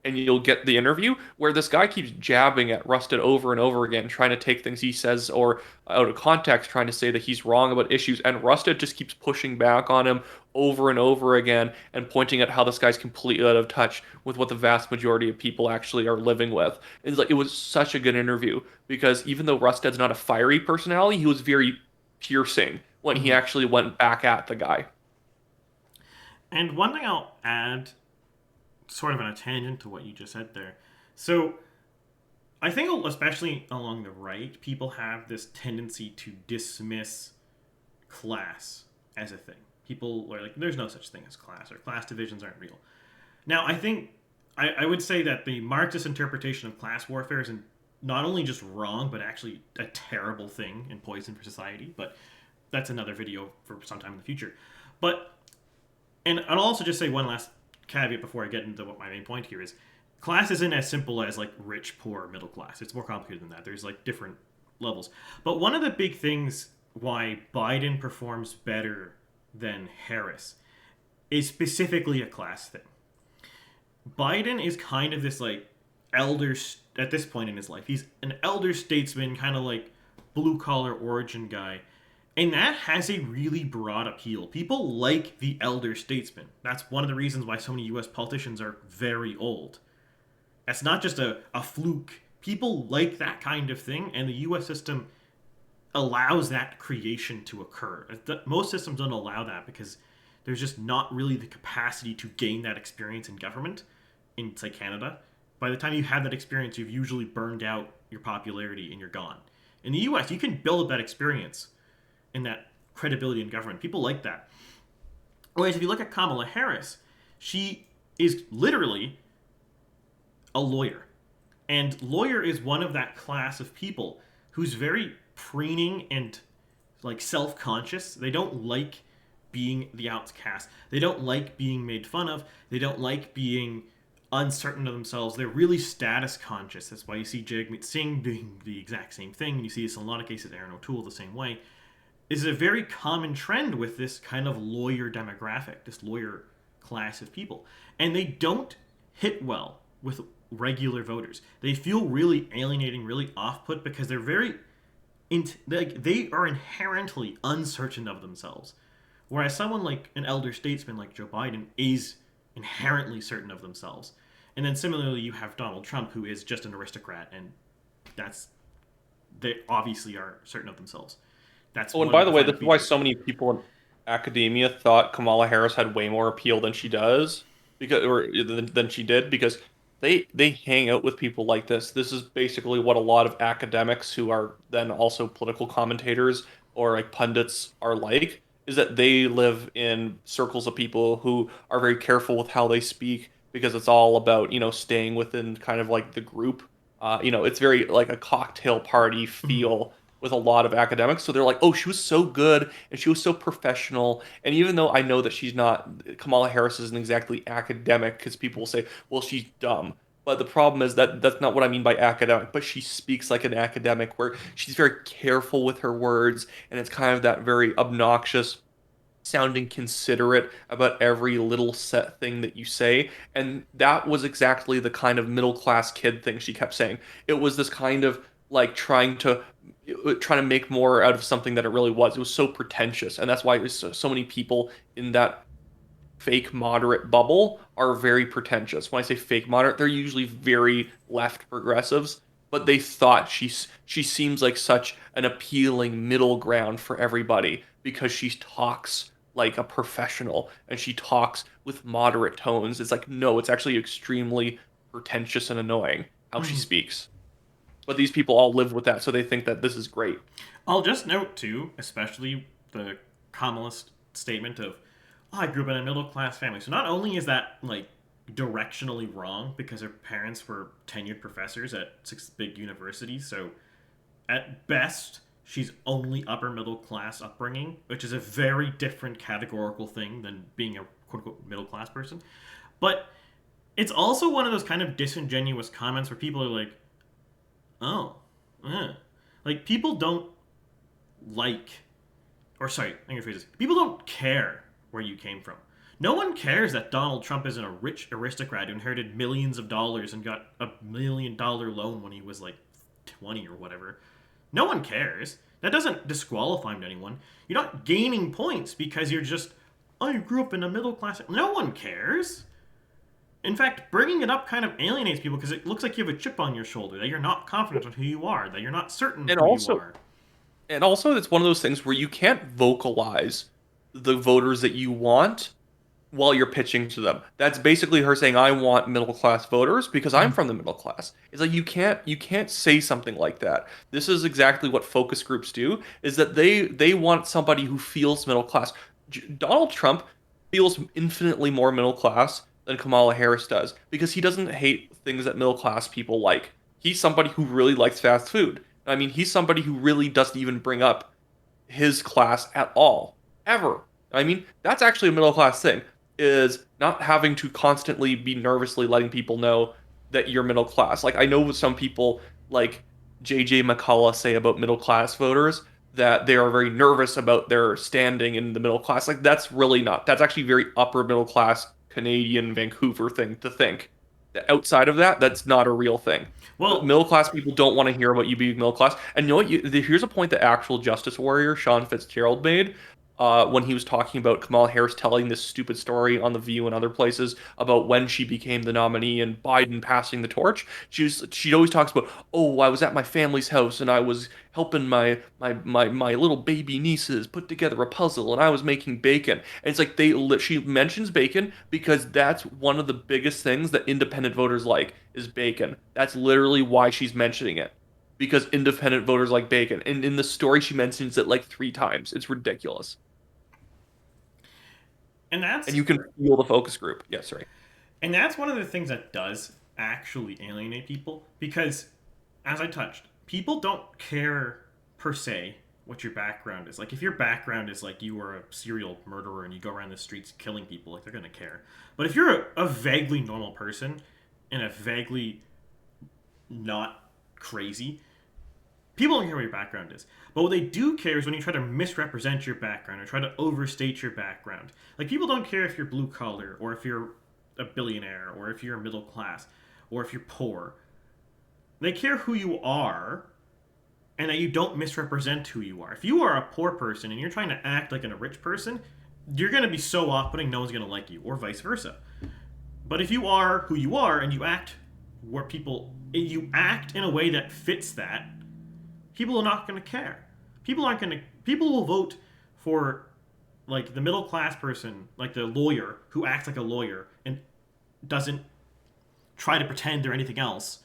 and you'll get the interview where this guy keeps jabbing at Rusted over and over again, trying to take things he says or out of context, trying to say that he's wrong about issues, and Rusted just keeps pushing back on him over and over again and pointing at how this guy's completely out of touch with what the vast majority of people actually are living with. It's like, it was such a good interview because even though Rusted's not a fiery personality, he was very piercing when he actually went back at the guy. And one thing I'll add, sort of on a tangent to what you just said there. So, I think especially along the right, people have this tendency to dismiss class as a thing. People are like, there's no such thing as class, or class divisions aren't real. Now, I think, I would say that the Marxist interpretation of class warfare is not only just wrong, but actually a terrible thing and poison for society. But that's another video for sometime in the future. And I'll also just say one last caveat before I get into what my main point here is. Class isn't as simple as like rich, poor, middle class. It's more complicated than that. There's like different levels. But one of the big things why Biden performs better than Harris is specifically a class thing. Biden is kind of this like elder, at this point in his life, he's an elder statesman, kind of like blue collar origin guy. And that has a really broad appeal. People like the elder statesman. That's one of the reasons why so many US politicians are very old. That's not just a fluke. People like that kind of thing, and the US system allows that creation to occur. Most systems don't allow that because there's just not really the capacity to gain that experience in government in, say, Canada. By the time you have that experience, you've usually burned out your popularity and you're gone. In the US, you can build up that experience and that credibility in government. People like that. Whereas if you look at Kamala Harris, she is literally a lawyer. And lawyer is one of that class of people who's very preening and like self-conscious. They don't like being the outcast. They don't like being made fun of. They don't like being uncertain of themselves. They're really status conscious. That's why you see Jagmeet Singh doing the exact same thing. And you see this in a lot of cases, Aaron O'Toole the same way. This is a very common trend with this kind of lawyer demographic, this lawyer class of people. And they don't hit well with regular voters. They feel really alienating, really off-put because they're they are inherently uncertain of themselves. Whereas someone like an elder statesman like Joe Biden is inherently certain of themselves. And then similarly, you have Donald Trump, who is just an aristocrat, and they obviously are certain of themselves. And by the way, this is why so many people in academia thought Kamala Harris had way more appeal than she does, than she did, because they hang out with people like this. This is basically what a lot of academics who are then also political commentators or like pundits are like, is that they live in circles of people who are very careful with how they speak because it's all about, staying within kind of like the group. It's very like a cocktail party feel with a lot of academics. So they're like, oh, she was so good and she was so professional. And even though I know that Kamala Harris isn't exactly academic, because people will say, well, she's dumb. But the problem is that that's not what I mean by academic, but she speaks like an academic where she's very careful with her words. And it's kind of that very obnoxious sounding considerate about every little set thing that you say. And that was exactly the kind of middle class kid thing she kept saying. It was this kind of like trying to make more out of something that it really was. It was so pretentious, and that's why so many people in that fake moderate bubble are very pretentious. When I say fake moderate, they're usually very left progressives, but they thought she seems like such an appealing middle ground for everybody because she talks like a professional and she talks with moderate tones. It's like, no, it's actually extremely pretentious and annoying how she speaks. But these people all live with that, so they think that this is great. I'll just note, too, especially the Kamala statement of, I grew up in a middle-class family. So not only is that, like, directionally wrong, because her parents were tenured professors at 6 big universities, so at best, she's only upper-middle-class upbringing, which is a very different categorical thing than being a quote-unquote middle-class person. But it's also one of those kind of disingenuous comments where people are like, like, people don't like, or sorry, let me rephrase this. People don't care where you came from. No one cares that Donald Trump isn't a rich aristocrat who inherited millions of dollars and got a $1 million loan when he was like 20 or whatever. No one cares. That doesn't disqualify him to anyone. You're not gaining points because you're just, oh, you grew up in a middle class. No one cares. In fact, bringing it up kind of alienates people because it looks like you have a chip on your shoulder, that you're not confident on who you are, that you're not certain who you are. And also, it's one of those things where you can't vocalize the voters that you want while you're pitching to them. That's basically her saying, I want middle class voters because I'm from the middle class. It's like you can't say something like that. This is exactly what focus groups do, is that they want somebody who feels middle class. Donald Trump feels infinitely more middle class than Kamala Harris does because he doesn't hate things that middle class people like. He's somebody who really likes fast food. I mean, he's somebody who really doesn't even bring up his class at all, ever. I mean, that's actually a middle class thing, is not having to constantly be nervously letting people know that you're middle class. Like, I know what some people like JJ McCullough say about middle class voters, that they are very nervous about their standing in the middle class. Like, that's really not. That's actually very upper middle class Canadian Vancouver thing to think. Outside of that, that's not a real thing. Well, middle class people don't want to hear about you being middle class. And you know what? Here's a point that actual justice warrior Sean Fitzgerald made when he was talking about Kamala Harris telling this stupid story on The View and other places about when she became the nominee and Biden passing the torch. She always talks about, oh, I was at my family's house and I was helping my little baby nieces put together a puzzle and I was making bacon. And it's like she mentions bacon because that's one of the biggest things that independent voters like is bacon. That's literally why she's mentioning it. Because independent voters like bacon. And in the story, she mentions it like 3 times. It's ridiculous. And you can feel the focus group. Yeah, sorry. And that's one of the things that does actually alienate people. Because, as I touched, people don't care, per se, what your background is. Like, if your background is like you were a serial murderer and you go around the streets killing people, like, they're going to care. But if you're a vaguely normal person and a vaguely not crazy, people don't care what your background is. But what they do care is when you try to misrepresent your background or try to overstate your background. Like, people don't care if you're blue collar or if you're a billionaire or if you're middle class or if you're poor. They care who you are and that you don't misrepresent who you are. If you are a poor person and you're trying to act like a rich person, you're going to be so off-putting no one's going to like you, or vice versa. But if you are who you are and you act in a way that fits that, people are not going to care. People will vote for, like, the middle class person, like the lawyer who acts like a lawyer and doesn't try to pretend they're anything else.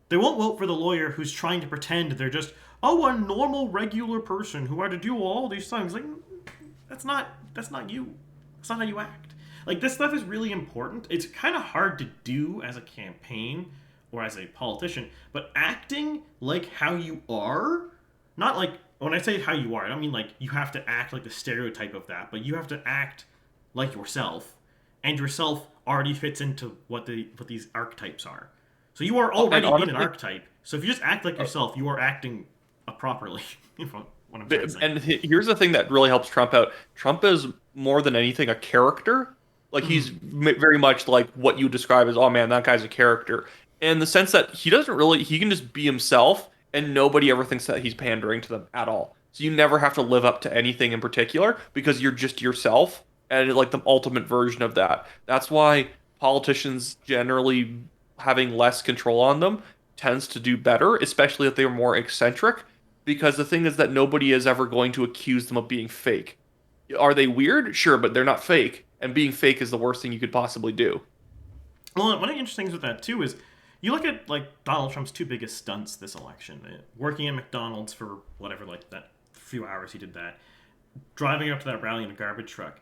They won't vote for the lawyer who's trying to pretend they're just, a normal, regular person who had to do all these things. Like, that's not you. That's not how you act. Like, this stuff is really important. It's kind of hard to do as a campaign or as a politician, but acting like how you are, not like, when I say how you are, I don't mean like you have to act like the stereotype of that, but you have to act like yourself, and yourself already fits into what these archetypes are. So you are already in an archetype. So if you just act like yourself, you are acting properly. What I'm trying to say. And here's the thing that really helps Trump out. Trump is more than anything a character. Like, he's very much like what you describe as, oh man, that guy's a character. In the sense that he can just be himself and nobody ever thinks that he's pandering to them at all. So you never have to live up to anything in particular because you're just yourself and like the ultimate version of that. That's why politicians generally having less control on them tends to do better, especially if they're more eccentric, because the thing is that nobody is ever going to accuse them of being fake. Are they weird? Sure, but they're not fake, and being fake is the worst thing you could possibly do. Well, one of the interesting things with that too is you look at like Donald Trump's 2 biggest stunts this election: working at McDonald's for whatever, like that few hours he did that, driving up to that rally in a garbage truck.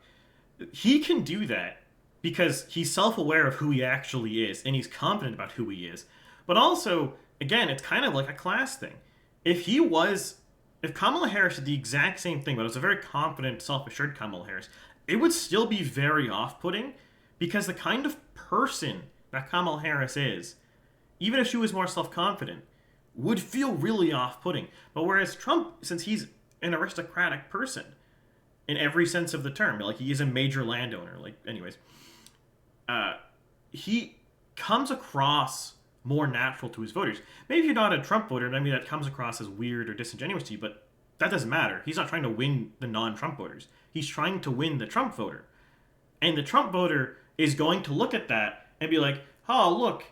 He can do that because he's self-aware of who he actually is and he's confident about who he is. But also, again, it's kind of like a class thing. If Kamala Harris did the exact same thing, but it was a very confident, self-assured Kamala Harris, it would still be very off-putting because the kind of person that Kamala Harris is, even if she was more self-confident, would feel really off-putting. But whereas Trump, since he's an aristocratic person, in every sense of the term. Like, he is a major landowner. Like, anyways, he comes across more natural to his voters. Maybe if you're not a Trump voter, maybe that comes across as weird or disingenuous to you, but that doesn't matter. He's not trying to win the non-Trump voters. He's trying to win the Trump voter. And the Trump voter is going to look at that and be like, oh, look,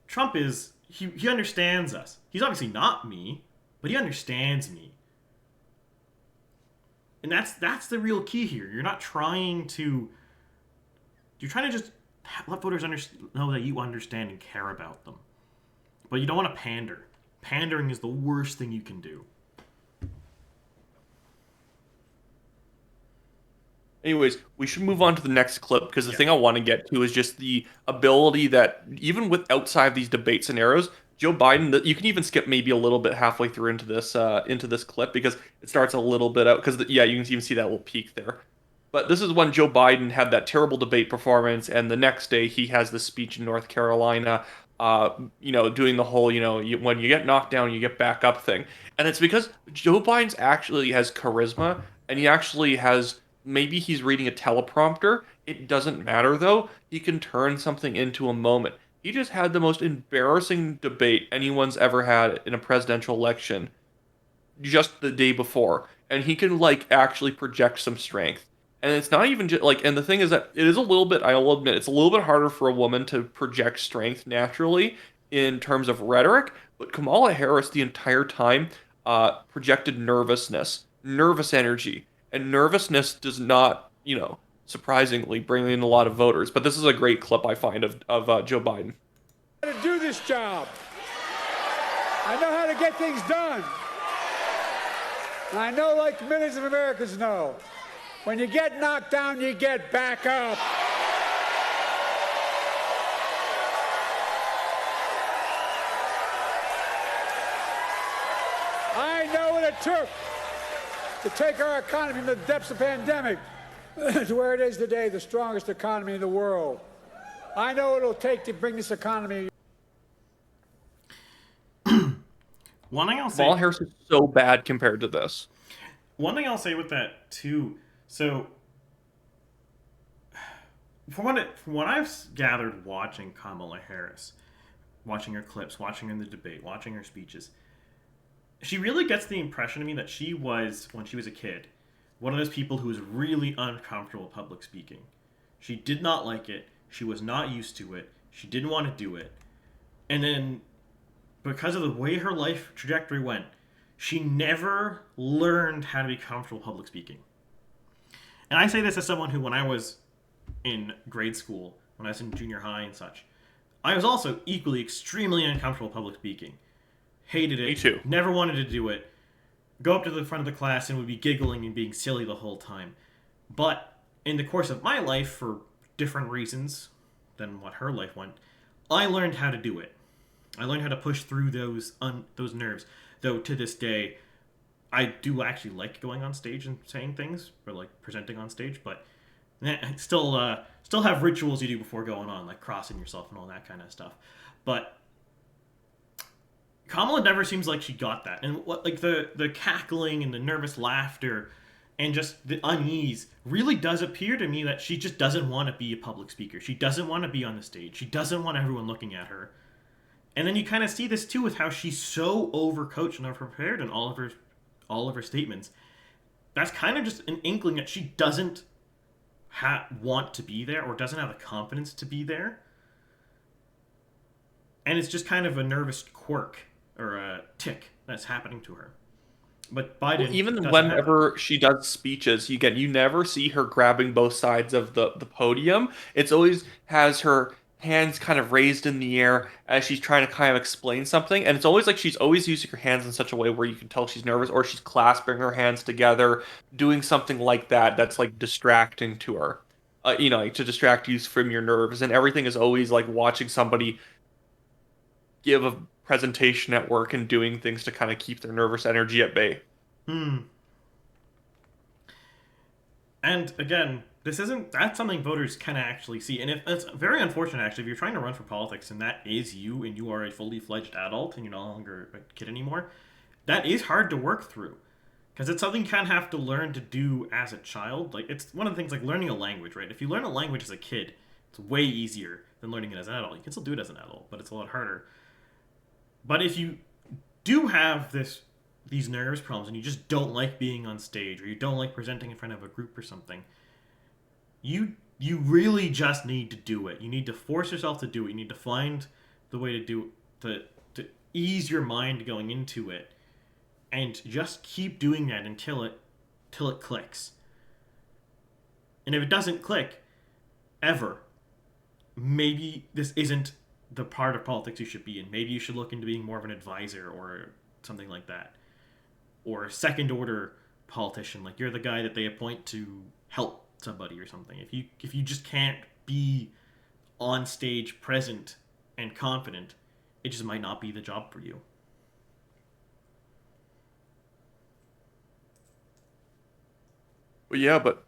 Trump is, he understands us. He's obviously not me, but he understands me. And that's the real key here. You're trying to just let voters know that you understand and care about them. But you don't want to pander. Pandering is the worst thing you can do. Anyways, we should move on to the next clip, because the thing I want to get to is just the ability that even with outside these debate scenarios, Joe Biden, you can even skip maybe a little bit halfway through into this clip, because it starts a little bit out, because you can even see that little peak there. But this is when Joe Biden had that terrible debate performance, and the next day he has this speech in North Carolina, doing the whole, when you get knocked down, you get back up thing. And it's because Joe Biden's actually has charisma, and he actually has, maybe he's reading a teleprompter. It doesn't matter, though. He can turn something into a moment. He just had the most embarrassing debate anyone's ever had in a presidential election just the day before. And he can, actually project some strength. And it's not even just, and the thing is that it is a little bit, I will admit, it's a little bit harder for a woman to project strength naturally in terms of rhetoric. But Kamala Harris, the entire time, projected nervous energy. And nervousness does not, surprisingly bring in a lot of voters. But this is a great clip, I find, of Joe Biden. To do this job. I know how to get things done. And I know, like millions of Americans know, when you get knocked down, you get back up. I know what it took to take our economy from the depths of the pandemic to where it is today, the strongest economy in the world. I know what it'll take to bring this economy. One thing I'll say, Kamala Harris is so bad compared to this. One thing I'll say with that too. So, from what I've gathered watching Kamala Harris, watching her clips, watching her in the debate, watching her speeches, she really gets the impression to me that she was, when she was a kid, one of those people who was really uncomfortable with public speaking. She did not like it. She was not used to it. She didn't want to do it. And then, because of the way her life trajectory went, she never learned how to be comfortable with public speaking. And I say this as someone who, when I was in grade school, when I was in junior high and such, I was also equally extremely uncomfortable with public speaking. Hated it. Me too. Never wanted to do it. Go up to the front of the class and would be giggling and being silly the whole time. But in the course of my life, for different reasons than what her life went, I learned how to do it. I learned how to push through those nerves. Though to this day, I do actually like going on stage and saying things, or presenting on stage, but still have rituals you do before going on, like crossing yourself and all that kind of stuff. But Kamala never seems like she got that. And the cackling and the nervous laughter and just the unease really does appear to me that she just doesn't want to be a public speaker. She doesn't want to be on the stage. She doesn't want everyone looking at her. And then you kind of see this too with how she's so overcoached and overprepared in all of her statements. That's kind of just an inkling that she doesn't want to be there, or doesn't have the confidence to be there. And it's just kind of a nervous quirk or a tick that's happening to her. But Biden, well, even whenever she does speeches, you never see her grabbing both sides of the podium. It's always has her hands kind of raised in the air as she's trying to kind of explain something, and it's always like she's always using her hands in such a way where you can tell she's nervous, or she's clasping her hands together, doing something like that that's distracting to her, to distract you from your nerves. And everything is always like watching somebody give a presentation at work and doing things to kind of keep their nervous energy at bay. And again, that's something voters can actually see. And it's very unfortunate, actually, if you're trying to run for politics and that is you, and you are a fully fledged adult and you're no longer a kid anymore, that is hard to work through. Because it's something you kind of have to learn to do as a child. Like, it's one of the things like learning a language, right? If you learn a language as a kid, it's way easier than learning it as an adult. You can still do it as an adult, but it's a lot harder. But if you do have these nerves problems and you just don't like being on stage or you don't like presenting in front of a group or something, you really just need to do it. You need to force yourself to do it. You need to find the way to do it, to ease your mind going into it, and just keep doing that until it clicks. And if it doesn't click ever, maybe this isn't the part of politics you should be in. Maybe you should look into being more of an advisor or something like that, or a second order politician. Like, you're the guy that they appoint to help somebody or something. If you just can't be on stage present and confident, it just might not be the job for you. Well, yeah, but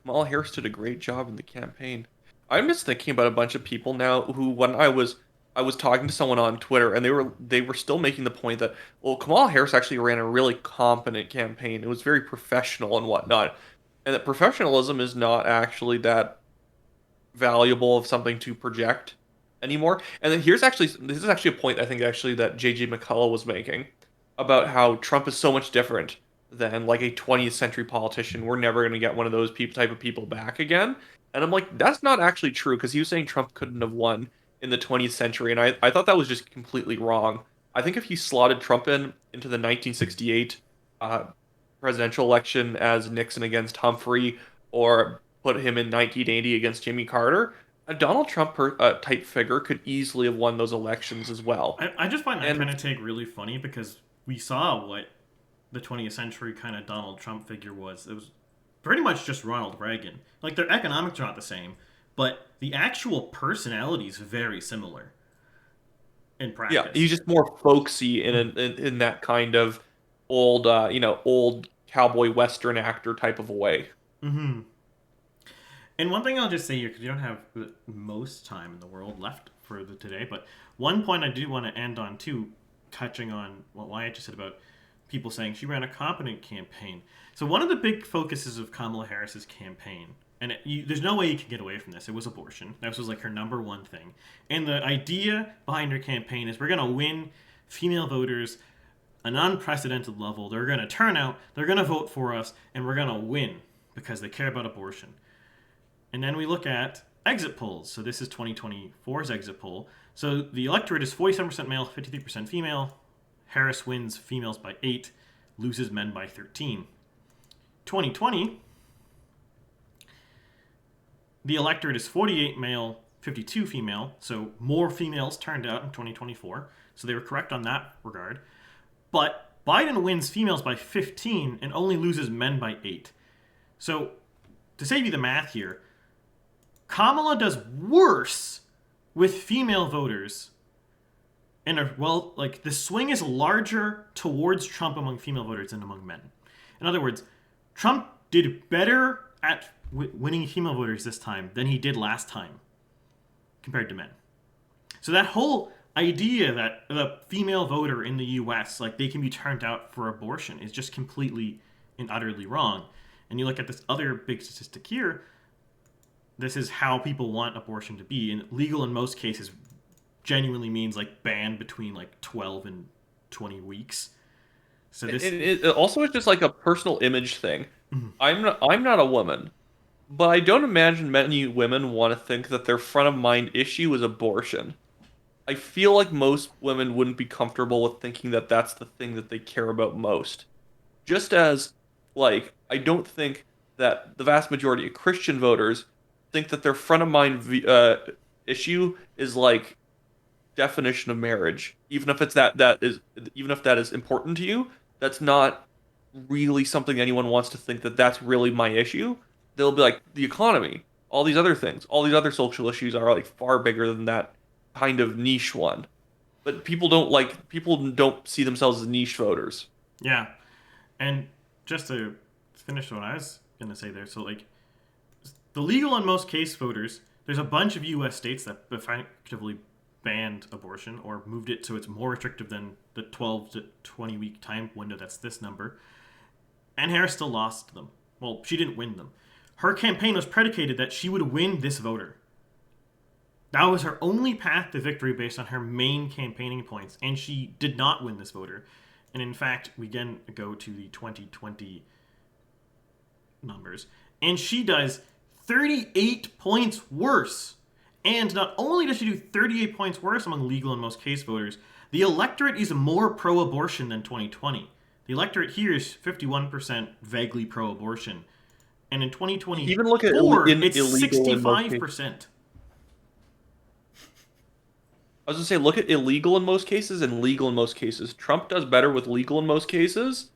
Kamala Harris did a great job in the campaign. I'm just thinking about a bunch of people now who, when I was talking to someone on Twitter, and they were still making the point that, well, Kamala Harris actually ran a really competent campaign. It was very professional and whatnot, and that professionalism is not actually that valuable of something to project anymore. And then this is actually a point I think actually that J.J. McCullough was making about how Trump is so much different than like a 20th century politician. We're never going to get one of those type of people back again. And I'm like, that's not actually true, because he was saying Trump couldn't have won in the 20th century, and I thought that was just completely wrong. I think if he slotted Trump into the 1968 presidential election as Nixon against Humphrey, or put him in 1980 against Jimmy Carter, a Donald Trump type figure could easily have won those elections as well. I just find that kind of take really funny, because we saw what the 20th century kind of Donald Trump figure was. It was pretty much just Ronald Reagan. Like, their economics are not the same, but the actual personality is very similar in practice. Yeah, he's just more folksy in that kind of old, old cowboy western actor type of a way. Mm-hmm. And one thing I'll just say here, because you don't have most time in the world left for today, but one point I do want to end on too, touching on what Wyatt just said about people saying she ran a competent campaign. So one of the big focuses of Kamala Harris's campaign, and there's no way you can get away from this, it was abortion. That was like her number one thing. And the idea behind her campaign is, we're going to win female voters an unprecedented level. They're going to turn out, they're going to vote for us, and we're going to win because they care about abortion. And then we look at exit polls. So this is 2024's exit poll. So the electorate is 47% male, 53% female. Harris wins females by 8, loses men by 13. 2020, the electorate is 48 male, 52 female, so more females turned out in 2024, so they were correct on that regard. But Biden wins females by 15 and only loses men by 8. So, to save you the math here, Kamala does worse with female voters, and the swing is larger towards Trump among female voters than among men. In other words, Trump did better at winning female voters this time than he did last time compared to men. So that whole idea that the female voter in the U.S., like, they can be turned out for abortion is just completely and utterly wrong. And you look at this other big statistic here, this is how people want abortion to be. And legal in most cases genuinely means like banned between like 12 and 20 weeks. So this it also is just like a personal image thing. Mm-hmm. I'm not a woman, but I don't imagine many women want to think that their front of mind issue is abortion. I feel like most women wouldn't be comfortable with thinking that that's the thing that they care about most. Just as, like, I don't think that the vast majority of Christian voters think that their front of mind issue is like definition of marriage. Even if that is important to you, that's not really something anyone wants to think that that's really my issue. They'll be like, the economy, all these other things, all these other social issues are like far bigger than that kind of niche one. But people don't see themselves as niche voters. Yeah. And just to finish what I was going to say there, so like, the legal and most case voters, there's a bunch of U.S. states that effectively banned abortion or moved it so it's more restrictive than the 12 to 20 week time window. That's this number. and Harris still lost them. Well, she didn't win them. Her campaign was predicated that she would win this voter. That was her only path to victory based on her main campaigning points, and she did not win this voter. And in fact, we again go to the 2020 numbers, and she does 38 points worse. And not only does she do 38 points worse among legal and most case voters, the electorate is more pro-abortion than 2020. The electorate here is 51% vaguely pro-abortion. And in 2024, even look at it's 65%. I was going to say, look at illegal in most cases and legal in most cases. Trump does better with legal in most cases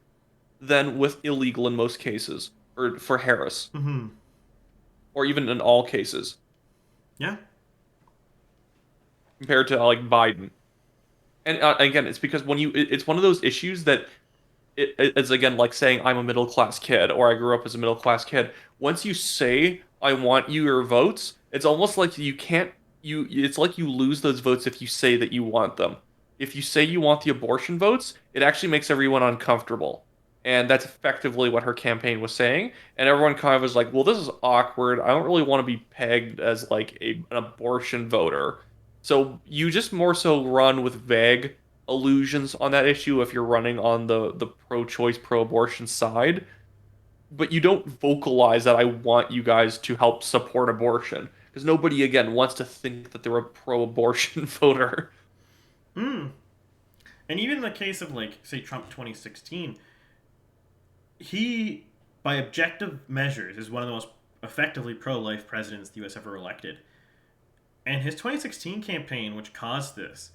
than with illegal in most cases, or for Harris. Mm-hmm. Or even in all cases. Yeah. Compared to, like, Biden. And again, it's because it's one of those issues that it's, again, like saying I'm a middle-class kid, or I grew up as a middle-class kid. Once you say, I want your votes, it's almost like you can't, it's like you lose those votes if you say that you want them. If you say you want the abortion votes, it actually makes everyone uncomfortable. And that's effectively what her campaign was saying. And everyone kind of was like, well, this is awkward. I don't really want to be pegged as like an abortion voter. So you just more so run with vague allusions on that issue if you're running on the pro-choice, pro-abortion side. But you don't vocalize that I want you guys to help support abortion. Because nobody, again, wants to think that they're a pro-abortion voter. And even in the case of, like, say, Trump 2016, he, by objective measures, is one of the most effectively pro-life presidents the U.S. ever elected. And his 2016 campaign, which caused this,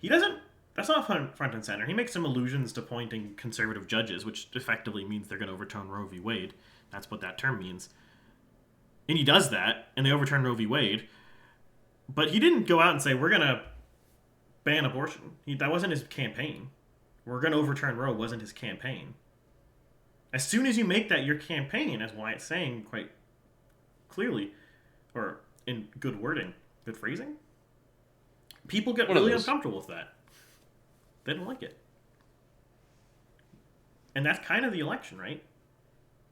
that's not front and center. He makes some allusions to appointing conservative judges, which effectively means they're going to overturn Roe v. Wade. That's what that term means. And he does that, and they overturn Roe v. Wade. But he didn't go out and say, we're going to ban abortion. That wasn't his campaign. We're going to overturn Roe wasn't his campaign. As soon as you make that your campaign, as Wyatt's saying quite clearly, or in good wording, good phrasing, people get really uncomfortable with that. They don't like it. And that's kind of the election, right?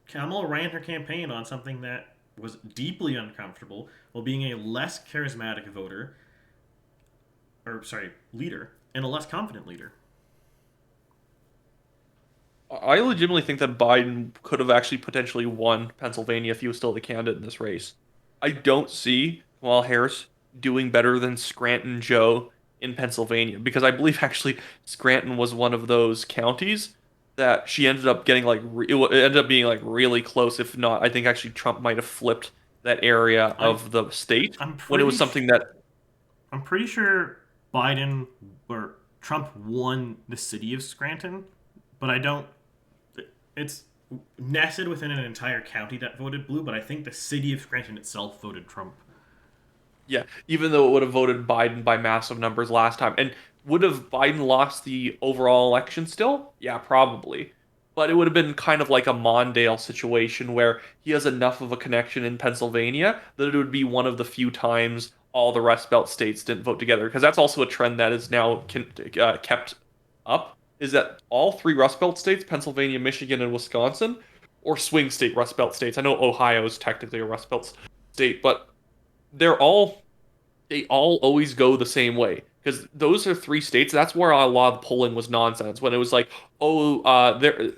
Kamala ran her campaign on something that was deeply uncomfortable while being a less charismatic leader, and a less confident leader. I legitimately think that Biden could have actually potentially won Pennsylvania if he was still the candidate in this race. I don't see Kamala Harris doing better than Scranton Joe in Pennsylvania, because I believe actually Scranton was one of those counties that she ended up getting it ended up being like really close. If not, I think actually Trump might have flipped that area of the state when it was something that I'm pretty sure Biden or Trump won the city of Scranton, but it's nested within an entire county that voted blue, but I think the city of Scranton itself voted Trump. Yeah, even though it would have voted Biden by massive numbers last time. And would have Biden lost the overall election still? Yeah, probably. But it would have been kind of like a Mondale situation where he has enough of a connection in Pennsylvania that it would be one of the few times all the Rust Belt states didn't vote together. Because that's also a trend that is now kept up, is that all three Rust Belt states, Pennsylvania, Michigan, and Wisconsin, or swing state Rust Belt states. I know Ohio is technically a Rust Belt state, but they all always go the same way, because those are three states. That's where a lot of polling was nonsense, when it was like,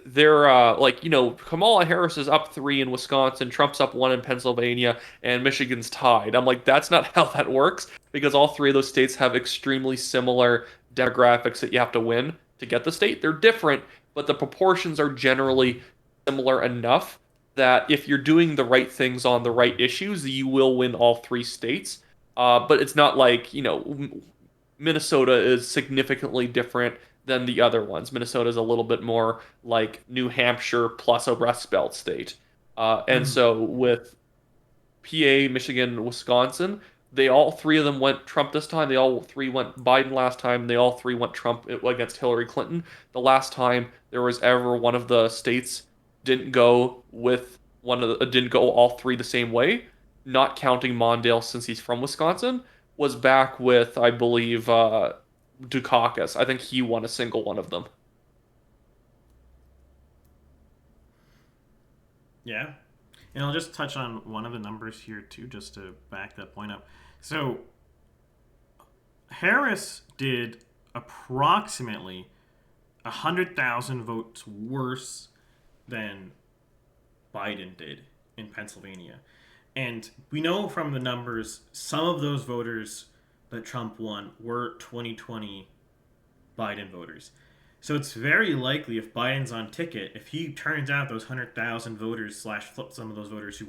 they're like, Kamala Harris is up 3 in Wisconsin, Trump's up 1 in Pennsylvania, and Michigan's tied. I'm like, that's not how that works, because all three of those states have extremely similar demographics that you have to win to get the state. They're different, but the proportions are generally similar enough that if you're doing the right things on the right issues, you will win all three states. But it's not like, Minnesota is significantly different than the other ones. Minnesota is a little bit more like New Hampshire plus a Rust Belt state. And so with PA, Michigan, Wisconsin, all three of them went Trump this time. They all three went Biden last time. They all three went Trump against Hillary Clinton. The last time there was ever one of the states didn't go all three the same way, not counting Mondale since he's from Wisconsin, was back with, I believe, Dukakis. I think he won a single one of them. Yeah. And I'll just touch on one of the numbers here, too, just to back that point up. So, Harris did approximately 100,000 votes worse than Biden did in Pennsylvania. And we know from the numbers, some of those voters that Trump won were 2020 Biden voters. So it's very likely if Biden's on ticket, if he turns out those 100,000 voters / flip some of those voters who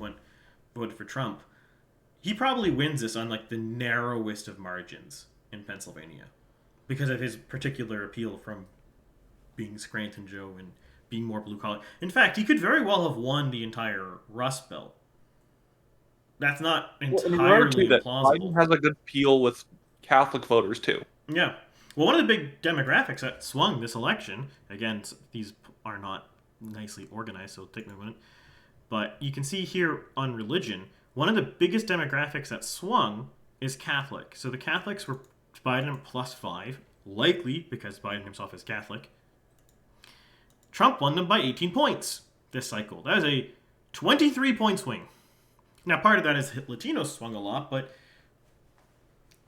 voted for Trump, he probably wins this on like the narrowest of margins in Pennsylvania because of his particular appeal from being Scranton Joe and being more blue collar. In fact, he could very well have won the entire Rust Belt. That's not entirely implausible. Biden has a good appeal with Catholic voters too. Yeah. Well, one of the big demographics that swung this election, again, these are not nicely organized, so take me a minute, but you can see here on religion, one of the biggest demographics that swung is Catholic. So the Catholics were Biden +5, likely because Biden himself is Catholic. Trump won them by 18 points this cycle. That is a 23-point swing. Now, part of that is Latinos swung a lot, but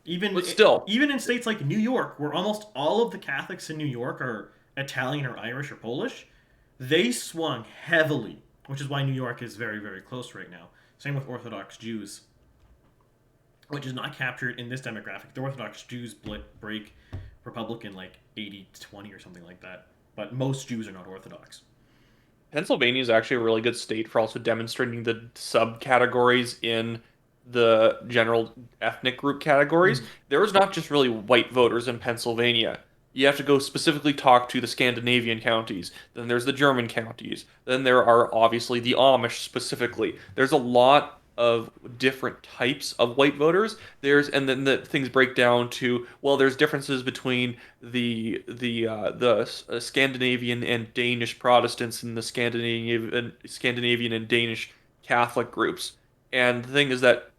even in states like New York, where almost all of the Catholics in New York are Italian or Irish or Polish, they swung heavily, which is why New York is very, very close right now. Same with Orthodox Jews, which is not captured in this demographic. The Orthodox Jews break Republican like 80-20 or something like that, but most Jews are not Orthodox. Pennsylvania is actually a really good state for also demonstrating the subcategories in the general ethnic group categories. There was not just really white voters in Pennsylvania. You have to go specifically talk to the Scandinavian counties. Then there's the German counties. Then there are obviously the Amish specifically. There's a lot of different types of white voters. And then the things break down to, well, there's differences between the Scandinavian and Danish Protestants and the Scandinavian and Danish Catholic groups. And the thing is that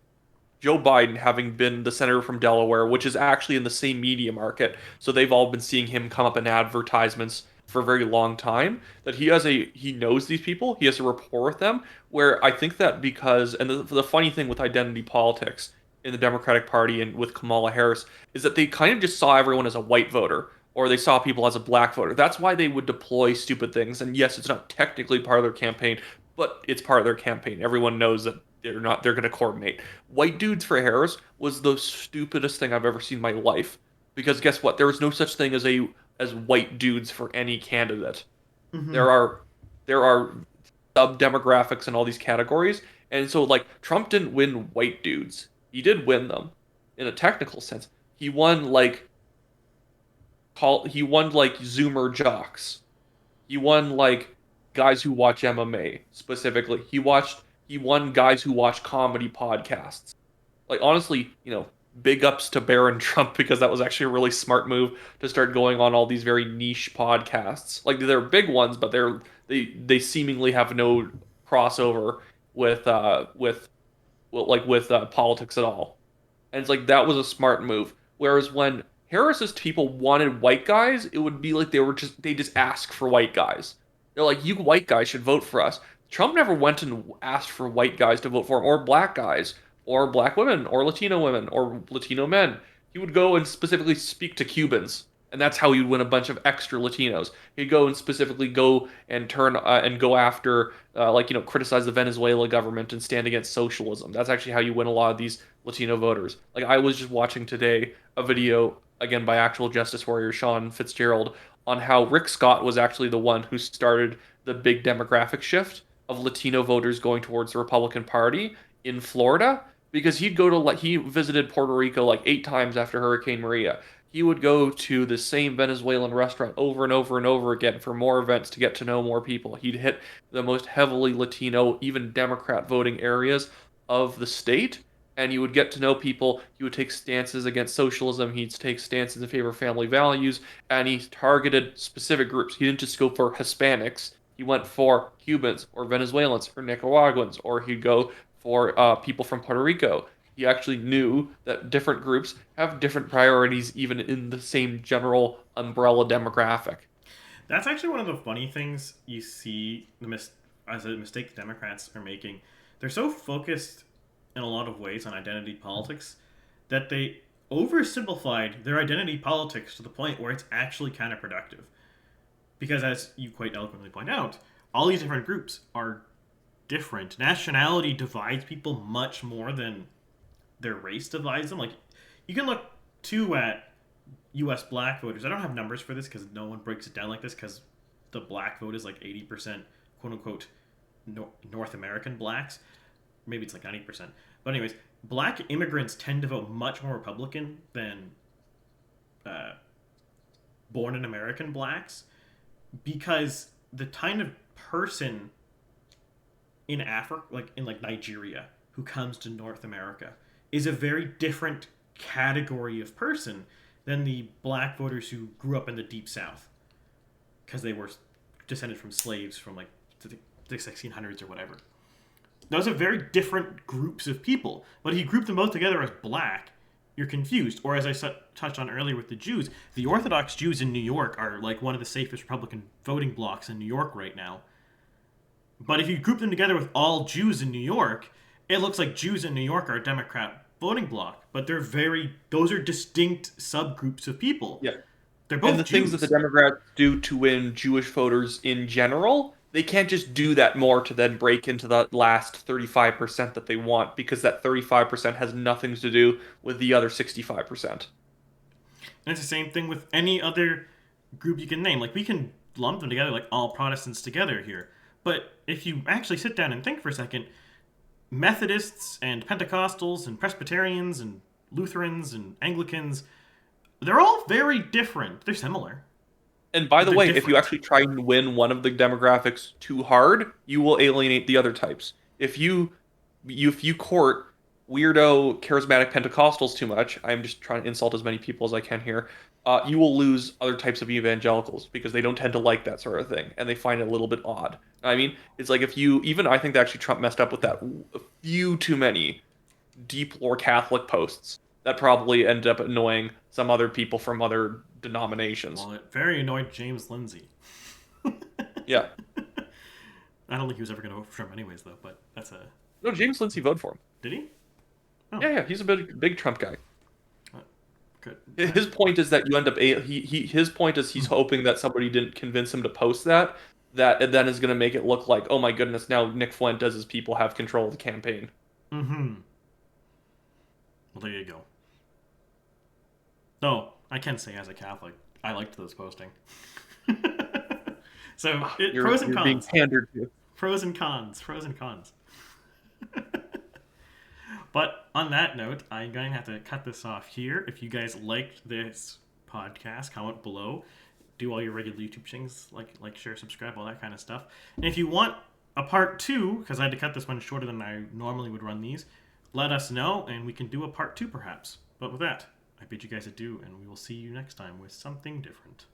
Joe Biden, having been the senator from Delaware, which is actually in the same media market, so they've all been seeing him come up in advertisements for a very long time, that he knows these people, he has a rapport with them, where I think that because, and the funny thing with identity politics in the Democratic Party and with Kamala Harris, is that they kind of just saw everyone as a white voter, or they saw people as a black voter. That's why they would deploy stupid things, and yes, it's not technically part of their campaign, but it's part of their campaign. Everyone knows that they're going to coordinate. White dudes for Harris was the stupidest thing I've ever seen in my life. Because guess what? There was no such thing as white dudes for any candidate. Mm-hmm. There are sub-demographics in all these categories. And so, like, Trump didn't win white dudes. He did win them in a technical sense. He won, like, Zoomer jocks. He won, like, guys who watch MMA, specifically. He won guys who watch comedy podcasts. Like, honestly, big ups to Barron Trump, because that was actually a really smart move to start going on all these very niche podcasts. Like, they're big ones, but they seemingly have no crossover with politics at all. And it's like, that was a smart move. Whereas when Harris's people wanted white guys, it would be like they just ask for white guys. They're like, you white guys should vote for us. Trump never went and asked for white guys to vote for him, or black guys, or black women, or Latino women, or Latino men. He would go and specifically speak to Cubans, and that's how he'd win a bunch of extra Latinos. He'd go and specifically go and go after, criticize the Venezuela government and stand against socialism. That's actually how you win a lot of these Latino voters. Like, I was just watching today a video, again, by actual justice warrior Sean Fitzgerald, on how Rick Scott was actually the one who started the big demographic shift of Latino voters going towards the Republican Party in Florida, because he visited Puerto Rico like 8 times after Hurricane Maria. He would go to the same Venezuelan restaurant over and over and over again for more events to get to know more people. He'd hit the most heavily Latino, even Democrat voting areas of the state, and you would get to know people. He would take stances against socialism. He'd take stances in favor of family values, and he targeted specific groups. He didn't just go for Hispanics. He went for Cubans or Venezuelans or Nicaraguans, or he'd go for people from Puerto Rico. He actually knew that different groups have different priorities, even in the same general umbrella demographic. That's actually one of the funny things you see as a mistake the Democrats are making. They're so focused in a lot of ways on identity politics that they oversimplified their identity politics to the point where it's actually counterproductive. Because as you quite eloquently point out, all these different groups are different. Nationality divides people much more than their race divides them. Like, you can look too at U.S. black voters. I don't have numbers for this because no one breaks it down like this, because the black vote is like 80% quote-unquote North American blacks. Maybe it's like 90%. But anyways, black immigrants tend to vote much more Republican than born in American blacks, because the kind of person in Africa, like in Nigeria, who comes to North America is a very different category of person than the black voters who grew up in the Deep South, because they were descended from slaves from like the 1600s or whatever. Those are very different groups of people. But if you group them both together as black, you're confused. Or as I touched on earlier with the Jews, the Orthodox Jews in New York are like one of the safest Republican voting blocks in New York right now. But if you group them together with all Jews in New York, it looks like Jews in New York are a Democrat voting bloc. But those are distinct subgroups of people. Yeah. They're both and the Jews. things that the Democrats do to win Jewish voters in general, they can't just do that more to then break into the last 35% that they want, because that 35% has nothing to do with the other 65%. And it's the same thing with any other group you can name. Like, we can lump them together like all Protestants together here. But if you actually sit down and think for a second, Methodists and Pentecostals and Presbyterians and Lutherans and Anglicans, they're all very different. They're similar. And by the way, different. if you actually try and win one of the demographics too hard, you will alienate the other types. If you court weirdo charismatic Pentecostals too much, I'm just trying to insult as many people as I can here, you will lose other types of evangelicals, because they don't tend to like that sort of thing, and they find it a little bit odd. I mean, it's like I think that actually Trump messed up with that a few too many deep lore Catholic posts that probably ended up annoying some other people from other denominations. Well, it very annoyed James Lindsay. Yeah. I don't think he was ever going to vote for Trump anyways, though, but that's a... No, James Lindsay voted for him. Did he? Oh. Yeah, he's a big Trump guy. Good. His point is that you end up... His point is he's hoping that somebody didn't convince him to post that then is going to make it look like, oh my goodness, now Nick Fuentes' people have control of the campaign. Mm-hmm. Well, there you go. No, I can say as a Catholic, I liked this posting. So, pros and cons. You're being pandered to. Pros and cons. But on that note, I'm going to have to cut this off here. If you guys liked this podcast, comment below. Do all your regular YouTube things, like, share, subscribe, all that kind of stuff. And if you want a part 2, because I had to cut this one shorter than I normally would run these, let us know, and we can do a part 2 perhaps. But with that, I bid you guys adieu, and we will see you next time with something different.